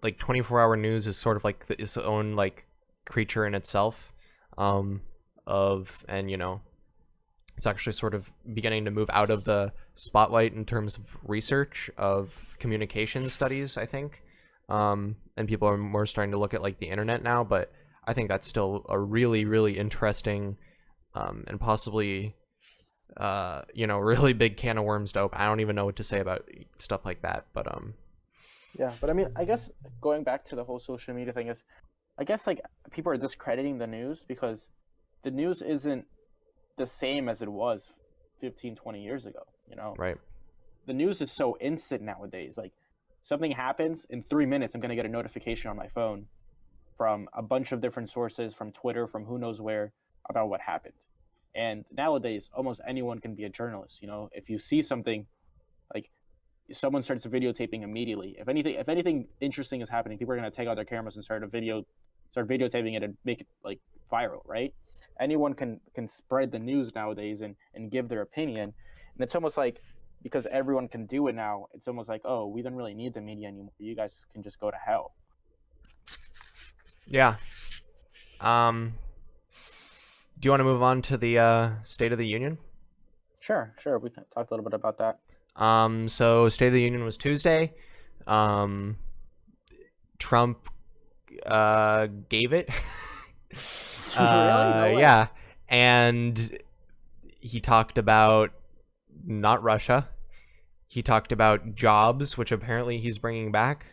24-hour news is sort of like its own like creature in itself. And it's actually sort of beginning to move out of the spotlight in terms of research of communication studies, I think. And people are more starting to look at like the internet now, but I think that's still a really, really interesting and possibly really big can of worms to open. I don't even know what to say about stuff like that, but Yeah, but I mean, I guess going back to the whole social media thing is, I guess like people are discrediting the news because the news isn't the same as it was 15, 20 years ago, right. The news is so instant nowadays. Like something happens in 3 minutes, I'm going to get a notification on my phone from a bunch of different sources, from Twitter, from who knows where, about what happened. And nowadays, almost anyone can be a journalist. If you see something, like someone starts videotaping immediately. If anything interesting is happening, people are going to take out their cameras and start videotaping it and make it like viral, right? Anyone can spread the news nowadays and give their opinion. And it's almost like, because everyone can do it now, it's almost like, oh, we don't really need the media anymore. You guys can just go to hell. Yeah. Do you want to move on to the State of the Union? Sure. We can talk a little bit about that. So State of the Union was Tuesday. Trump gave it. Really? No way. Yeah. And he talked about not Russia. He talked about jobs, which apparently he's bringing back.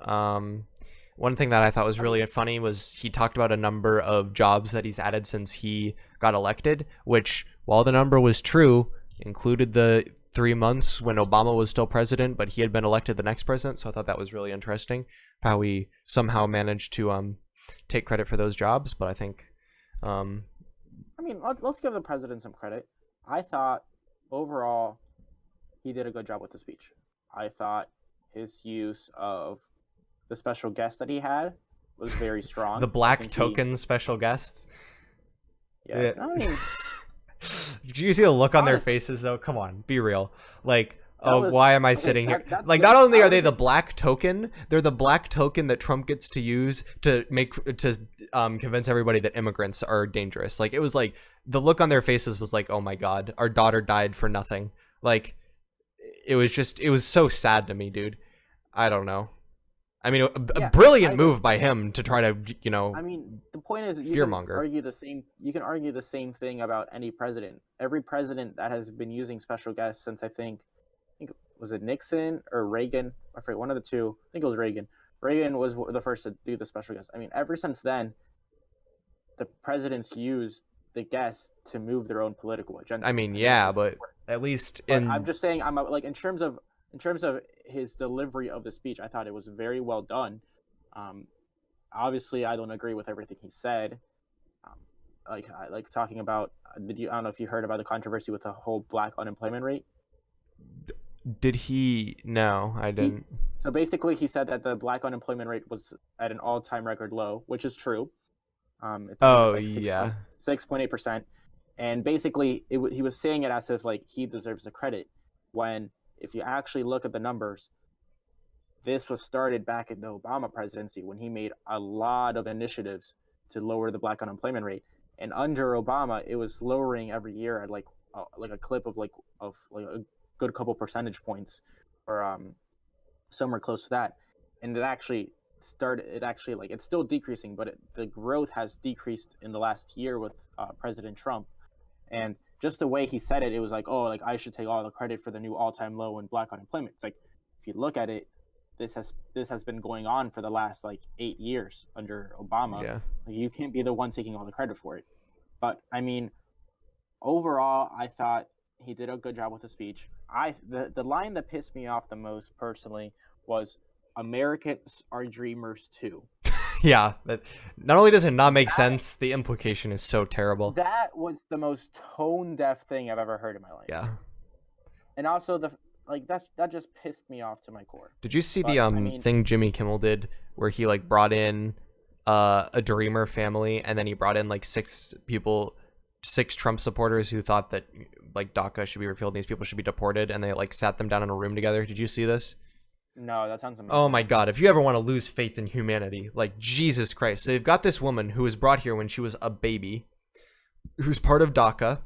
One thing that I thought was really funny was he talked about a number of jobs that he's added since he got elected, which, while the number was true, included the 3 months when Obama was still president, but he had been elected the next president. So I thought that was really interesting, how he somehow managed to take credit for those jobs. But I think, I mean, let's give the president some credit. I thought overall he did a good job with the speech. I thought his use of the special guest that he had was very strong. The black token special guests. Yeah. I mean, did you see the look on their faces though? Come on, be real. Like, why am I sitting here? Like, not only are they the black token, they're the black token that Trump gets to use to convince everybody that immigrants are dangerous. Like, it was like the look on their faces was like, oh my God, our daughter died for nothing. Like, it was so sad to me, dude. I don't know. I mean, a brilliant move by him to try to, I mean, the point is, fearmonger. You can argue the same thing about any president. Every president that has been using special guests since I think was it Nixon or Reagan? I forget, one of the two. I think it was Reagan. Reagan was the first to do the special guest. I mean, ever since then, the presidents used the guests to move their own political agenda. I mean, yeah, but at least I'm just saying, I'm like in terms of his delivery of the speech, I thought it was very well done. Obviously, I don't agree with everything he said. Like talking about, I don't know if you heard about the controversy with the whole black unemployment rate. Did he? No, I didn't. So basically, he said that the black unemployment rate was at an all-time record low, which is true. Yeah, 6.8%, and basically, he was saying it as if like he deserves the credit, when if you actually look at the numbers, this was started back in the Obama presidency when he made a lot of initiatives to lower the black unemployment rate, and under Obama, it was lowering every year at like a clip of like a good couple percentage points, or somewhere close to that, and it's still decreasing, but the growth has decreased in the last year with President Trump. And just the way he said it, it was like, oh, like I should take all the credit for the new all-time low in black unemployment. It's like, if you look at it, this has been going on for the last like 8 years under Obama. Yeah, Like, you can't be the one taking all the credit for it. But I mean, overall, I thought he did a good job with the speech. The line that pissed me off the most personally was "Americans are dreamers too." Yeah, that not only does it not make sense, the implication is so terrible. That was the most tone deaf thing I've ever heard in my life. Yeah. And also that just pissed me off to my core. Did you see But, the thing Jimmy Kimmel did where he like brought in a dreamer family, and then he brought in like six Trump supporters who thought that like DACA should be repealed and these people should be deported, and they like sat them down in a room together? Did you see this? No, that sounds amazing. Oh my god, if you ever want to lose faith in humanity, like Jesus Christ. So they've got this woman who was brought here when she was a baby, who's part of DACA.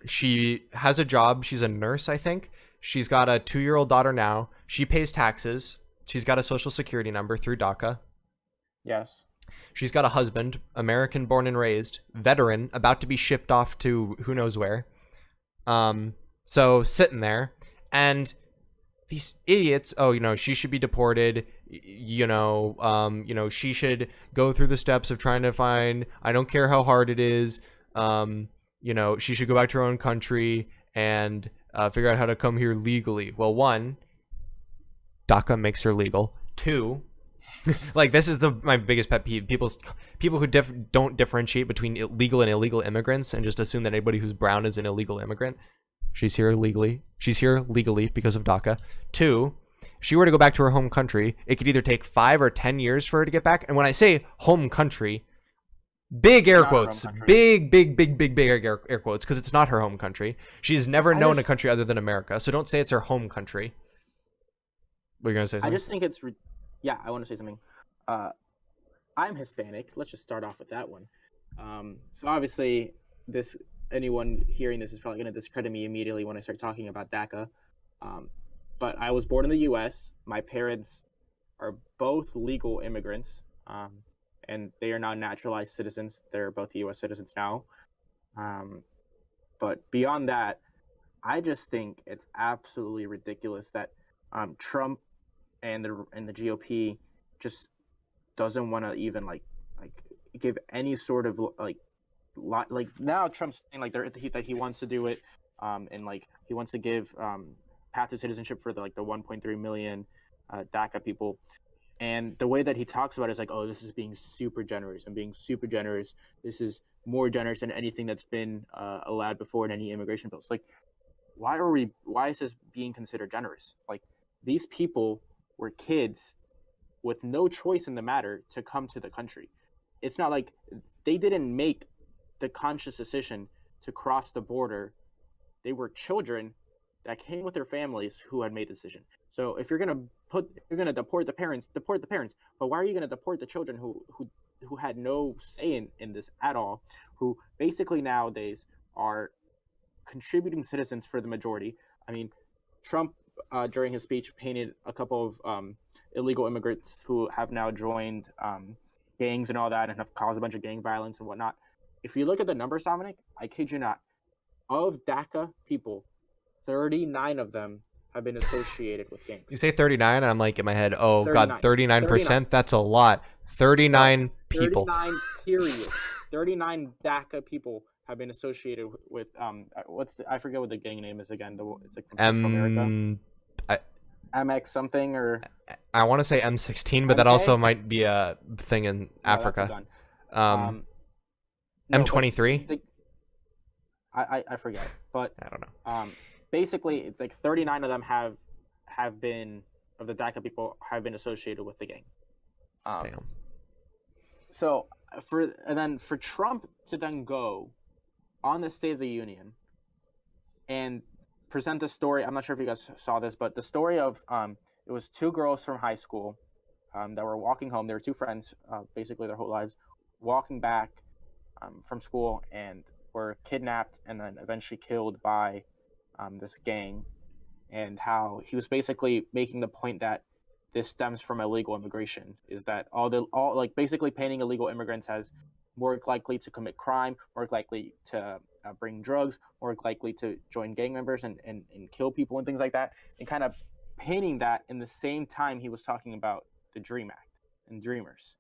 She has a job. She's a nurse, I think. She's got a 2-year-old daughter now. She pays taxes. She's got a social security number through DACA. Yes. She's got a husband, American born and raised, veteran, about to be shipped off to who knows where. So sitting there, and these idiots, she should be deported, she should go through the steps of trying to find, I don't care how hard it is, she should go back to her own country and figure out how to come here legally. Well, one, DACA makes her legal. Two, like this is my biggest pet peeve. People who don't differentiate between legal and illegal immigrants and just assume that anybody who's brown is an illegal immigrant. She's here legally. She's here legally because of DACA. Two, if she were to go back to her home country, it could either take 5 or 10 years for her to get back. And when I say home country, big air quotes, big air quotes, because it's not her home country. She's never known a country other than America. So don't say it's her home country. What are you going to say something? I just think it's... Yeah, I want to say something. I'm Hispanic. Let's just start off with that one. So obviously, anyone hearing this is probably going to discredit me immediately when I start talking about DACA. But I was born in the U.S. My parents are both legal immigrants, and they are now naturalized citizens. They're both U.S. citizens now. But beyond that, I just think it's absolutely ridiculous that Trump and the GOP just doesn't want to even like give any sort of like now Trump's saying like that he wants to do it, and like he wants to give path to citizenship for the 1.3 million DACA people, and the way that he talks about it is like, oh, this is being super generous. I'm being super generous. This is more generous than anything that's been allowed before in any immigration bills. Like, why is this being considered generous? Like, these people were kids with no choice in the matter to come to the country. It's not like they didn't make the conscious decision to cross the border. They were children that came with their families who had made the decision. So if you're gonna deport the parents, deport the parents. But why are you gonna deport the children who had no say in this at all? Who basically nowadays are contributing citizens for the majority. I mean, Trump during his speech painted a couple of illegal immigrants who have now joined gangs and all that and have caused a bunch of gang violence and whatnot. If you look at the numbers, Dominic, I kid you not, of DACA people, 39 of them have been associated with gangs. You say 39, and I'm like in my head, oh 39. God, 39%? That's a lot. 39 people. 39 period. 39 DACA people have been associated with I forget what the gang name is again. It's like from Central America. MX something, or I want to say M16, but MK? That also might be a thing in Africa. M23. I forget, but I don't know. Basically, it's like 39 of them have been of the DACA people have been associated with the gang. Damn. So for Trump to then go on the State of the Union and present the story. I'm not sure if you guys saw this, but the story of it was two girls from high school that were walking home. They were two friends, basically their whole lives, walking back from school and were kidnapped and then eventually killed by this gang, and how he was basically making the point that this stems from illegal immigration, is that all like basically painting illegal immigrants as more likely to commit crime, more likely to bring drugs, more likely to join gang members and kill people and things like that, and kind of painting that in the same time he was talking about the Dream Act and Dreamers.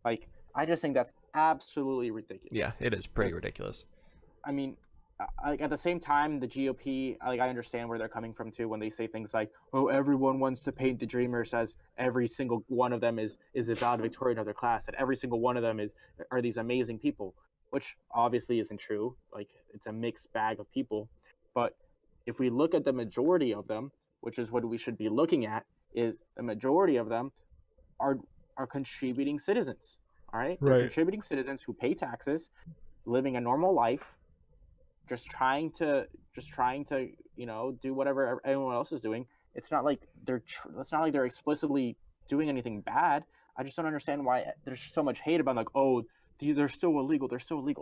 Like, I just think that's absolutely ridiculous. Yeah, it is pretty ridiculous. I mean, like at the same time, the GOP, like I understand where they're coming from too when they say things like, "Oh, everyone wants to paint the Dreamers as every single one of them is the valedictorian of their class, and every single one of them are these amazing people," which obviously isn't true. Like it's a mixed bag of people, but if we look at the majority of them, which is what we should be looking at, is the majority of them are contributing citizens. All right, they're contributing citizens who pay taxes, living a normal life, just trying to do whatever everyone else is doing. It's not like they're explicitly doing anything bad. I just don't understand why there's so much hate about like, oh, they're so illegal.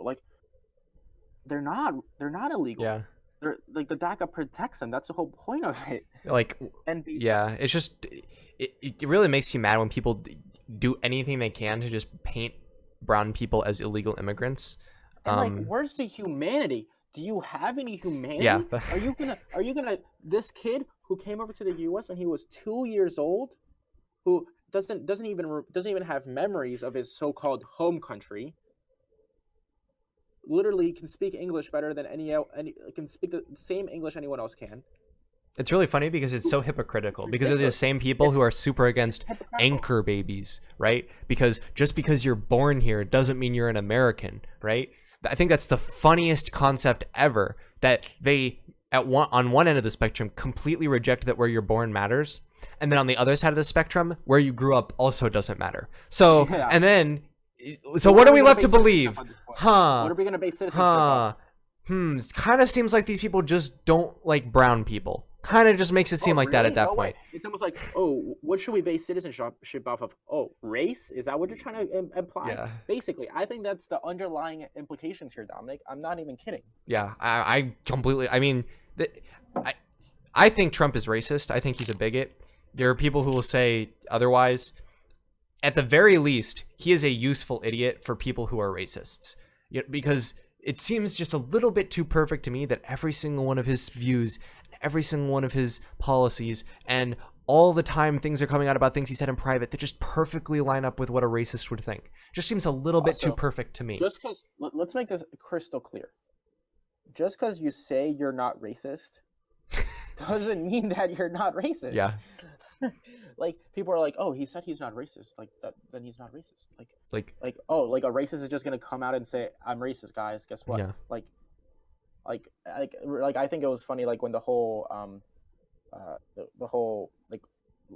Like they're not illegal. Yeah. They're like the DACA protects them. That's the whole point of it. Like, yeah, it's just it really makes you mad when people do anything they can to just paint brown people as illegal immigrants. And like, where's the humanity? Do you have any humanity? Yeah. Are you gonna this kid who came over to the U.S. when he was 2 years old, who doesn't even have memories of his so-called home country, literally can speak English better than any can speak the same English anyone else can. It's really funny because it's so hypocritical, because they're the same people who are super against anchor babies, right? Because just because you're born here doesn't mean you're an American, right? I think that's the funniest concept ever, that they on one end of the spectrum completely reject that where you're born matters, and then on the other side of the spectrum, where you grew up also doesn't matter. So yeah. And then so what are we left to believe? What are we going to base citizenship on? It kind of seems like these people just don't like brown people. Kind of just makes it seem like that at that point. It's almost like, oh, what should we base citizenship off of? Oh, race? Is that what you're trying to imply? Yeah. Basically, I think that's the underlying implications here, Dominic. I'm not even kidding. Yeah, I completely. I mean, I think Trump is racist. I think he's a bigot. There are people who will say otherwise. At the very least, he is a useful idiot for people who are racists. Because it seems just a little bit too perfect to me that every single one of his views, every single one of his policies, and all the time things are coming out about things he said in private that just perfectly line up with what a racist would think. Just seems a little bit too perfect to me. Just because, let's make this crystal clear. Just because you say you're not racist doesn't mean that you're not racist. Yeah. Like, people are like, oh, he said he's not racist. Like, then he's not racist. Like, oh, like a racist is just going to come out and say, I'm racist, guys. Guess what? Yeah. Like, I think it was funny, like when the whole the whole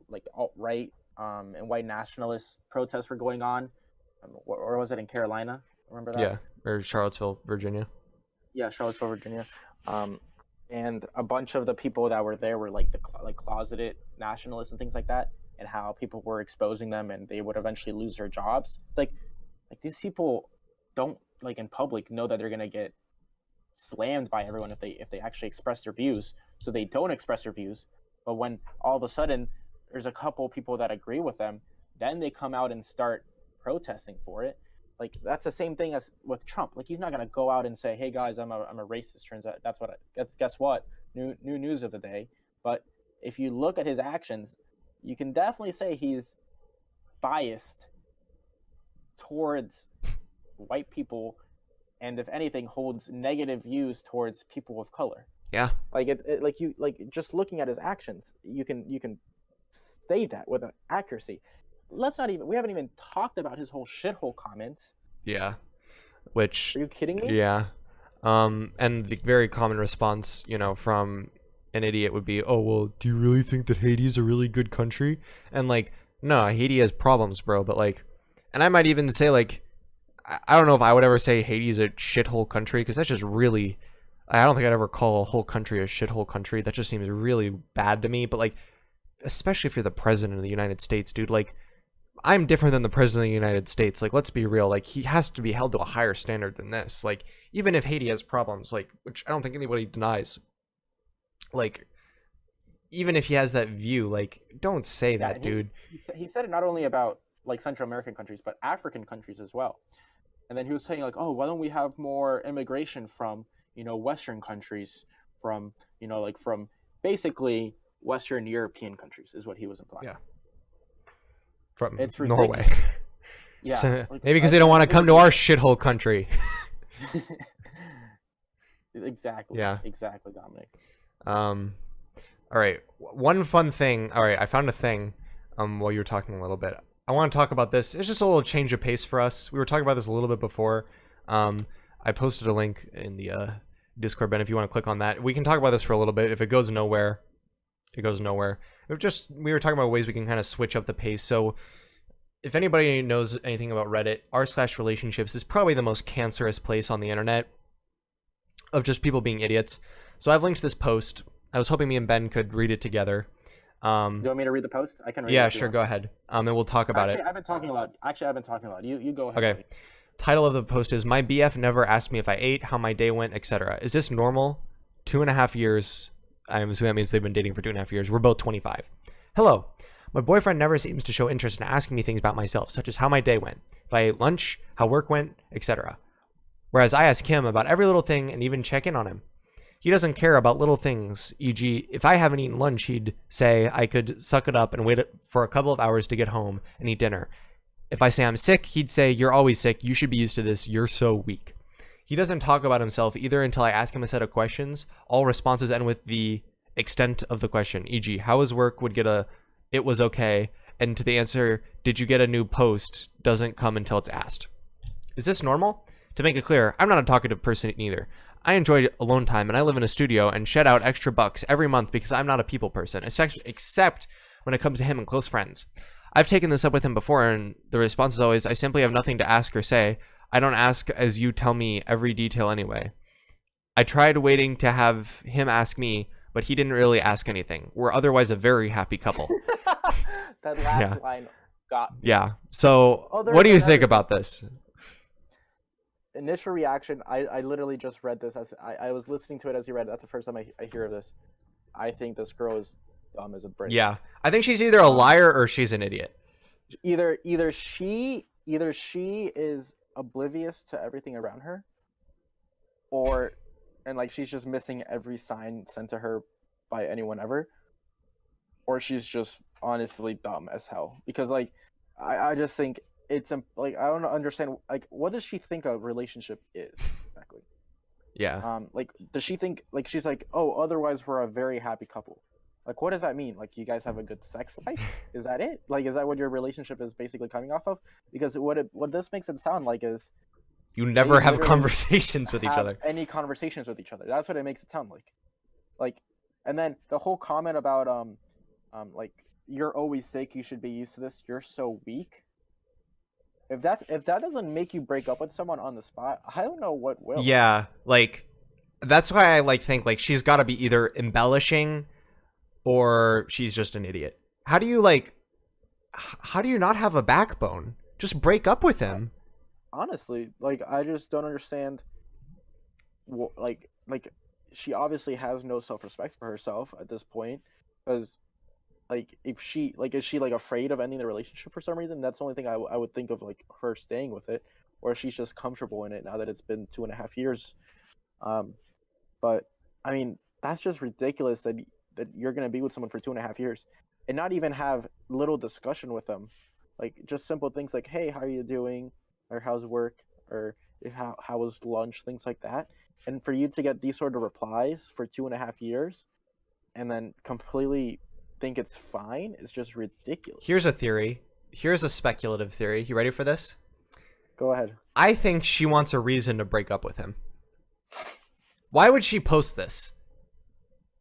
like alt-right and white nationalist protests were going on, or was it in Carolina? Remember that? Yeah, or Charlottesville, Virginia. Yeah, Charlottesville, Virginia. And a bunch of the people that were there were like closeted nationalists and things like that, and how people were exposing them and they would eventually lose their jobs. It's like these people don't, like, in public, know that they're gonna get slammed by everyone if they actually express their views, so they don't express their views. But when all of a sudden there's a couple people that agree with them, then they come out and start protesting for it. Like, that's the same thing as with Trump. Like, he's not gonna go out and say, hey guys, I'm a racist. Turns out guess what, new news of the day. But if you look at his actions, you can definitely say he's biased towards white people, and if anything, holds negative views towards people of color. Yeah. Like just looking at his actions, you can state that with accuracy. We haven't even talked about his whole shithole comments. Yeah. Which, are you kidding me? Yeah. And the very common response, from an idiot would be, oh, well, do you really think that Haiti is a really good country? And like, no, Haiti has problems, bro. But like, and I might even say, like, I don't know if I would ever say Haiti is a shithole country, because that's just really, I don't think I'd ever call a whole country a shithole country. That just seems really bad to me. But like, especially if you're the president of the United States, dude, like, I'm different than the president of the United States. Like, let's be real. Like, he has to be held to a higher standard than this. Like, even if Haiti has problems, like, which I don't think anybody denies, like, even if he has that view, like, don't say that, dude. He said it not only about, like, Central American countries, but African countries as well. And then he was saying, like, oh, why don't we have more immigration from, Western countries, from, from basically Western European countries, is what he was implying. Yeah. From it's Norway. Yeah, like, Maybe because they don't want to come to our shithole country. Exactly. Yeah. Exactly, Dominic. All right. One fun thing. All right, I found a thing. While you were talking a little bit, I want to talk about this. It's just a little change of pace for us. We were talking about this a little bit before. I posted a link in the Discord, Ben. If you want to click on that, we can talk about this for a little bit. If it goes nowhere, it goes nowhere. We were talking about ways we can kind of switch up the pace. So, if anybody knows anything about Reddit, r/relationships is probably the most cancerous place on the internet of just people being idiots. So I've linked this post. I was hoping me and Ben could read it together. Do you want me to read the post? I can read it. Yeah, sure, go ahead. And we'll talk about it. I've been talking about it. You go ahead. Okay. Title of the post is, My BF never asked me if I ate, how my day went, etc. Is this normal? 2.5 years. I'm assuming that means they've been dating for 2.5 years. We're both 25. Hello. My boyfriend never seems to show interest in asking me things about myself, such as how my day went, if I ate lunch, how work went, etc. Whereas I ask him about every little thing and even check in on him. He doesn't care about little things, e.g., if I haven't eaten lunch, he'd say I could suck it up and wait for a couple of hours to get home and eat dinner. If I say I'm sick, he'd say, you're always sick, you should be used to this, you're so weak. He doesn't talk about himself either until I ask him a set of questions. All responses end with the extent of the question, e.g., how was work would get a, it was okay, and to the answer, did you get a new post, doesn't come until it's asked. Is this normal? To make it clear, I'm not a talkative person either. I enjoy alone time and I live in a studio and shed out extra bucks every month because I'm not a people person, except when it comes to him and close friends. I've taken this up with him before and the response is always, I simply have nothing to ask or say. I don't ask as you tell me every detail anyway. I tried waiting to have him ask me, but he didn't really ask anything. We're otherwise a very happy couple. That last line got me. Yeah. So what do you think about this? Initial reaction, I literally just read this. I was listening to it as he read it. That's the first time I hear of this. I think this girl is dumb as a brick. Yeah. I think she's either a liar or she's an idiot. Either she is oblivious to everything around her, and like she's just missing every sign sent to her by anyone ever, or she's just honestly dumb as hell. Because like I just think it's like I don't understand, like what does she think a relationship is exactly? Yeah. Like does she think, like she's like, oh, otherwise we're a very happy couple? Like what does that mean? Like you guys have a good sex life? Is that it? Like is that what your relationship is basically coming off of? Because what this makes it sound like is you never have conversations with each other. Any conversations with each other. That's what it makes it sound like. Like, and then the whole comment about like you're always sick, you should be used to this, you're so weak. If that doesn't make you break up with someone on the spot, I don't know what will. Yeah, like that's why I like think like she's got to be either embellishing or she's just an idiot. How do you not have a backbone? Just break up with him. Honestly, like I just don't understand. Like she obviously has no self-respect for herself at this point, because like if she like is she like afraid of ending the relationship for some reason? That's the only thing I would think of, like her staying with it, or she's just comfortable in it now that it's been 2.5 years. But I mean that's just ridiculous that you're gonna be with someone for 2.5 years and not even have little discussion with them, like just simple things like, hey, how are you doing, or how's work, or how was lunch, things like that. And for you to get these sort of replies for 2.5 years and then completely think it's fine is just ridiculous. Here's a theory. Here's a speculative theory. You ready for this? Go ahead. I think she wants a reason to break up with him. Why would she post this?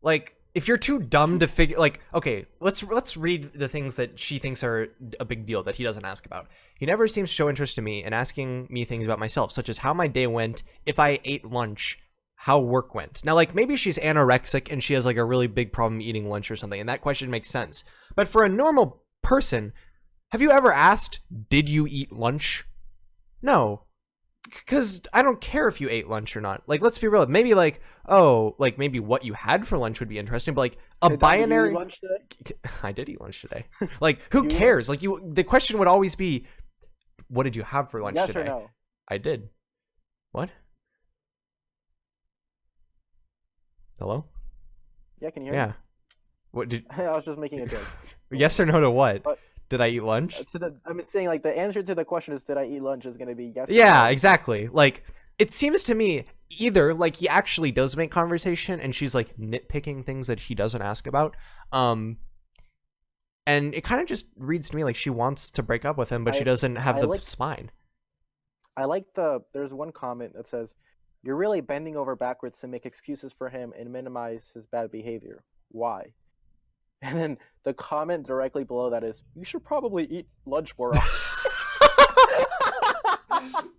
Like, if you're too dumb to figure, like, okay, let's read the things that she thinks are a big deal that he doesn't ask about. He never seems to show interest in me and asking me things about myself, such as how my day went, if I ate lunch, how work went. Now, like, maybe she's anorexic and she has like a really big problem eating lunch or something, and that question makes sense. But for a normal person, have you ever asked, did you eat lunch? No. Because I don't care if you ate lunch or not. Like, let's be real. Maybe like, oh, like maybe what you had for lunch would be interesting, but like a binary. Did you eat lunch today? I did eat lunch today. Like, who cares? Like, the question would always be, what did you have for lunch today? Yes or no? I did. What? Hello? Yeah, can you hear me? Yeah. What did? I was just making a joke. Yes or no to what? Did I eat lunch? I'm saying like the answer to the question is, did I eat lunch, is gonna be yes. Yeah, or no. exactly. Like, it seems to me either like he actually does make conversation and she's like nitpicking things that he doesn't ask about. And it kind of just reads to me like she wants to break up with him, but she doesn't have the spine. I like there's one comment that says, "You're really bending over backwards to make excuses for him and minimize his bad behavior. Why?" And then the comment directly below that is, "You should probably eat lunch more often."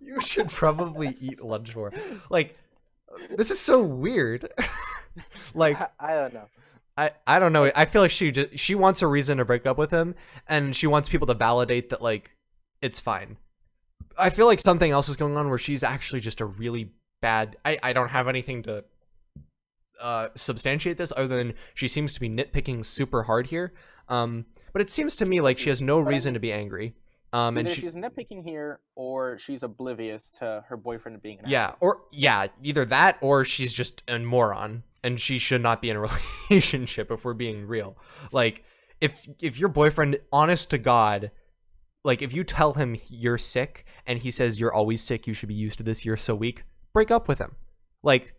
You should probably eat lunch more. Like, this is so weird. Like, I don't know. I don't know. I feel like she wants a reason to break up with him, and she wants people to validate that like it's fine. I feel like something else is going on where she's actually just a really bad. I don't have anything to substantiate this other than she seems to be nitpicking super hard here. But it seems to me like she has no reason to be angry. And she's nitpicking here, or she's oblivious to her boyfriend being an asshole. Either that or she's just a moron and she should not be in a relationship if we're being real. Like, if your boyfriend, honest to God, like if you tell him you're sick and he says you're always sick, you should be used to this, you're so weak, break up with him. Like,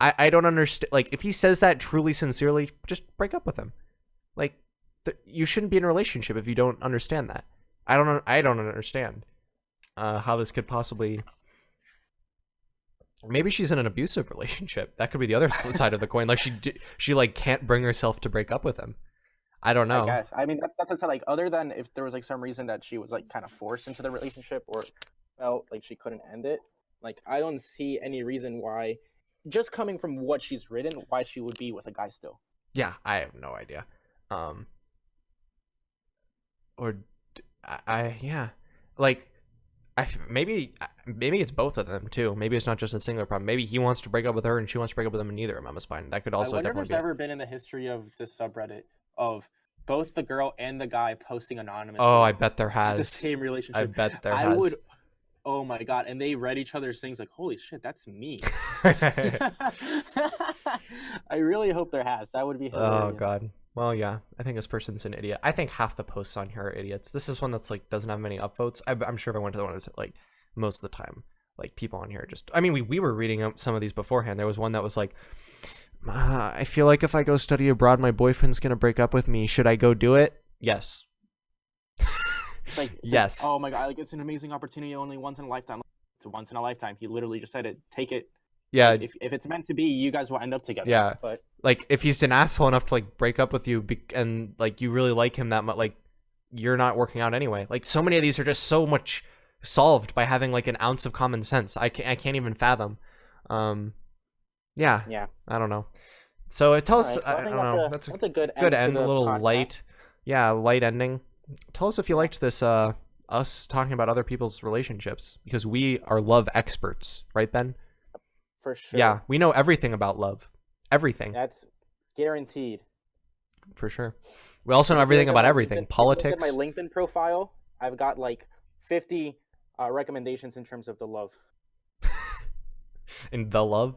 I don't understand. Like, if he says that truly sincerely, just break up with him. Like, you shouldn't be in a relationship if you don't understand that. I don't understand how this could possibly. Maybe she's in an abusive relationship. That could be the other side of the coin. Like she like can't bring herself to break up with him. I don't know. I guess. I mean, that's like, other than if there was like some reason that she was like kind of forced into the relationship or felt like she couldn't end it. Like, I don't see any reason why, just coming from what she's written, why she would be with a guy still. Yeah, I have no idea. Maybe it's both of them too. Maybe it's not just a singular problem. Maybe he wants to break up with her and she wants to break up with him, and neither of them is fine. That could also. I wonder if there's ever been in the history of this subreddit of both the girl and the guy posting anonymously. Oh, I bet there has. The same relationship. I bet there has. Oh my God! And they read each other's things like, "Holy shit, that's me." I really hope there has. That would be hilarious. Oh God. Well, yeah. I think this person's an idiot. I think half the posts on here are idiots. This is one that's like doesn't have many upvotes. I'm sure if I went to the one that's like most of the time, like people on here just. I mean, we were reading up some of these beforehand. There was one that was like, I feel like if I go study abroad, my boyfriend's gonna break up with me. Should I go do it? Yes. Yes. Like, oh my God! Like, it's an amazing opportunity, only once in a lifetime. It's a once in a lifetime. He literally just said it. Take it. Yeah. Like, if it's meant to be, you guys will end up together. Yeah. But like, if he's an asshole enough to like break up with you and like you really like him that much, like you're not working out anyway. Like, so many of these are just so much solved by having like an ounce of common sense. I can't even fathom. Yeah. I don't know. So it tells us. I don't know. That's a good end. A little podcast. Light. Yeah, light ending. Tell us if you liked this. Us talking about other people's relationships, because we are love experts, right, Ben? For sure. Yeah, we know everything about love. Everything. That's guaranteed. For sure. We also know everything about everything. Politics. Look at my LinkedIn profile. I've got like 50 recommendations in terms of the love. In the love?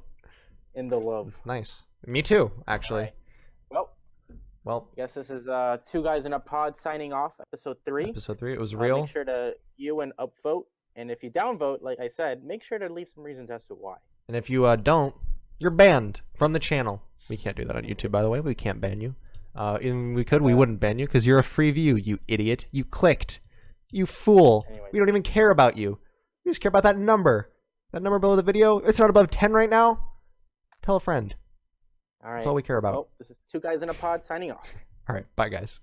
In the love. Nice. Me too, actually. Right. Well, I guess this is Two Guys in a Pod signing off, episode 3. Episode 3. It was real. Make sure to upvote. And if you downvote, like I said, make sure to leave some reasons as to why. And if you don't, you're banned from the channel. We can't do that on YouTube, by the way. We can't ban you. We could. We wouldn't ban you because you're a free view, you idiot. You clicked. You fool. Anyways. We don't even care about you. We just care about that number. That number below the video. It's not above 10 right now. Tell a friend. All right. That's all we care about. Well, this is Two Guys in a Pod signing off. All right. Bye, guys.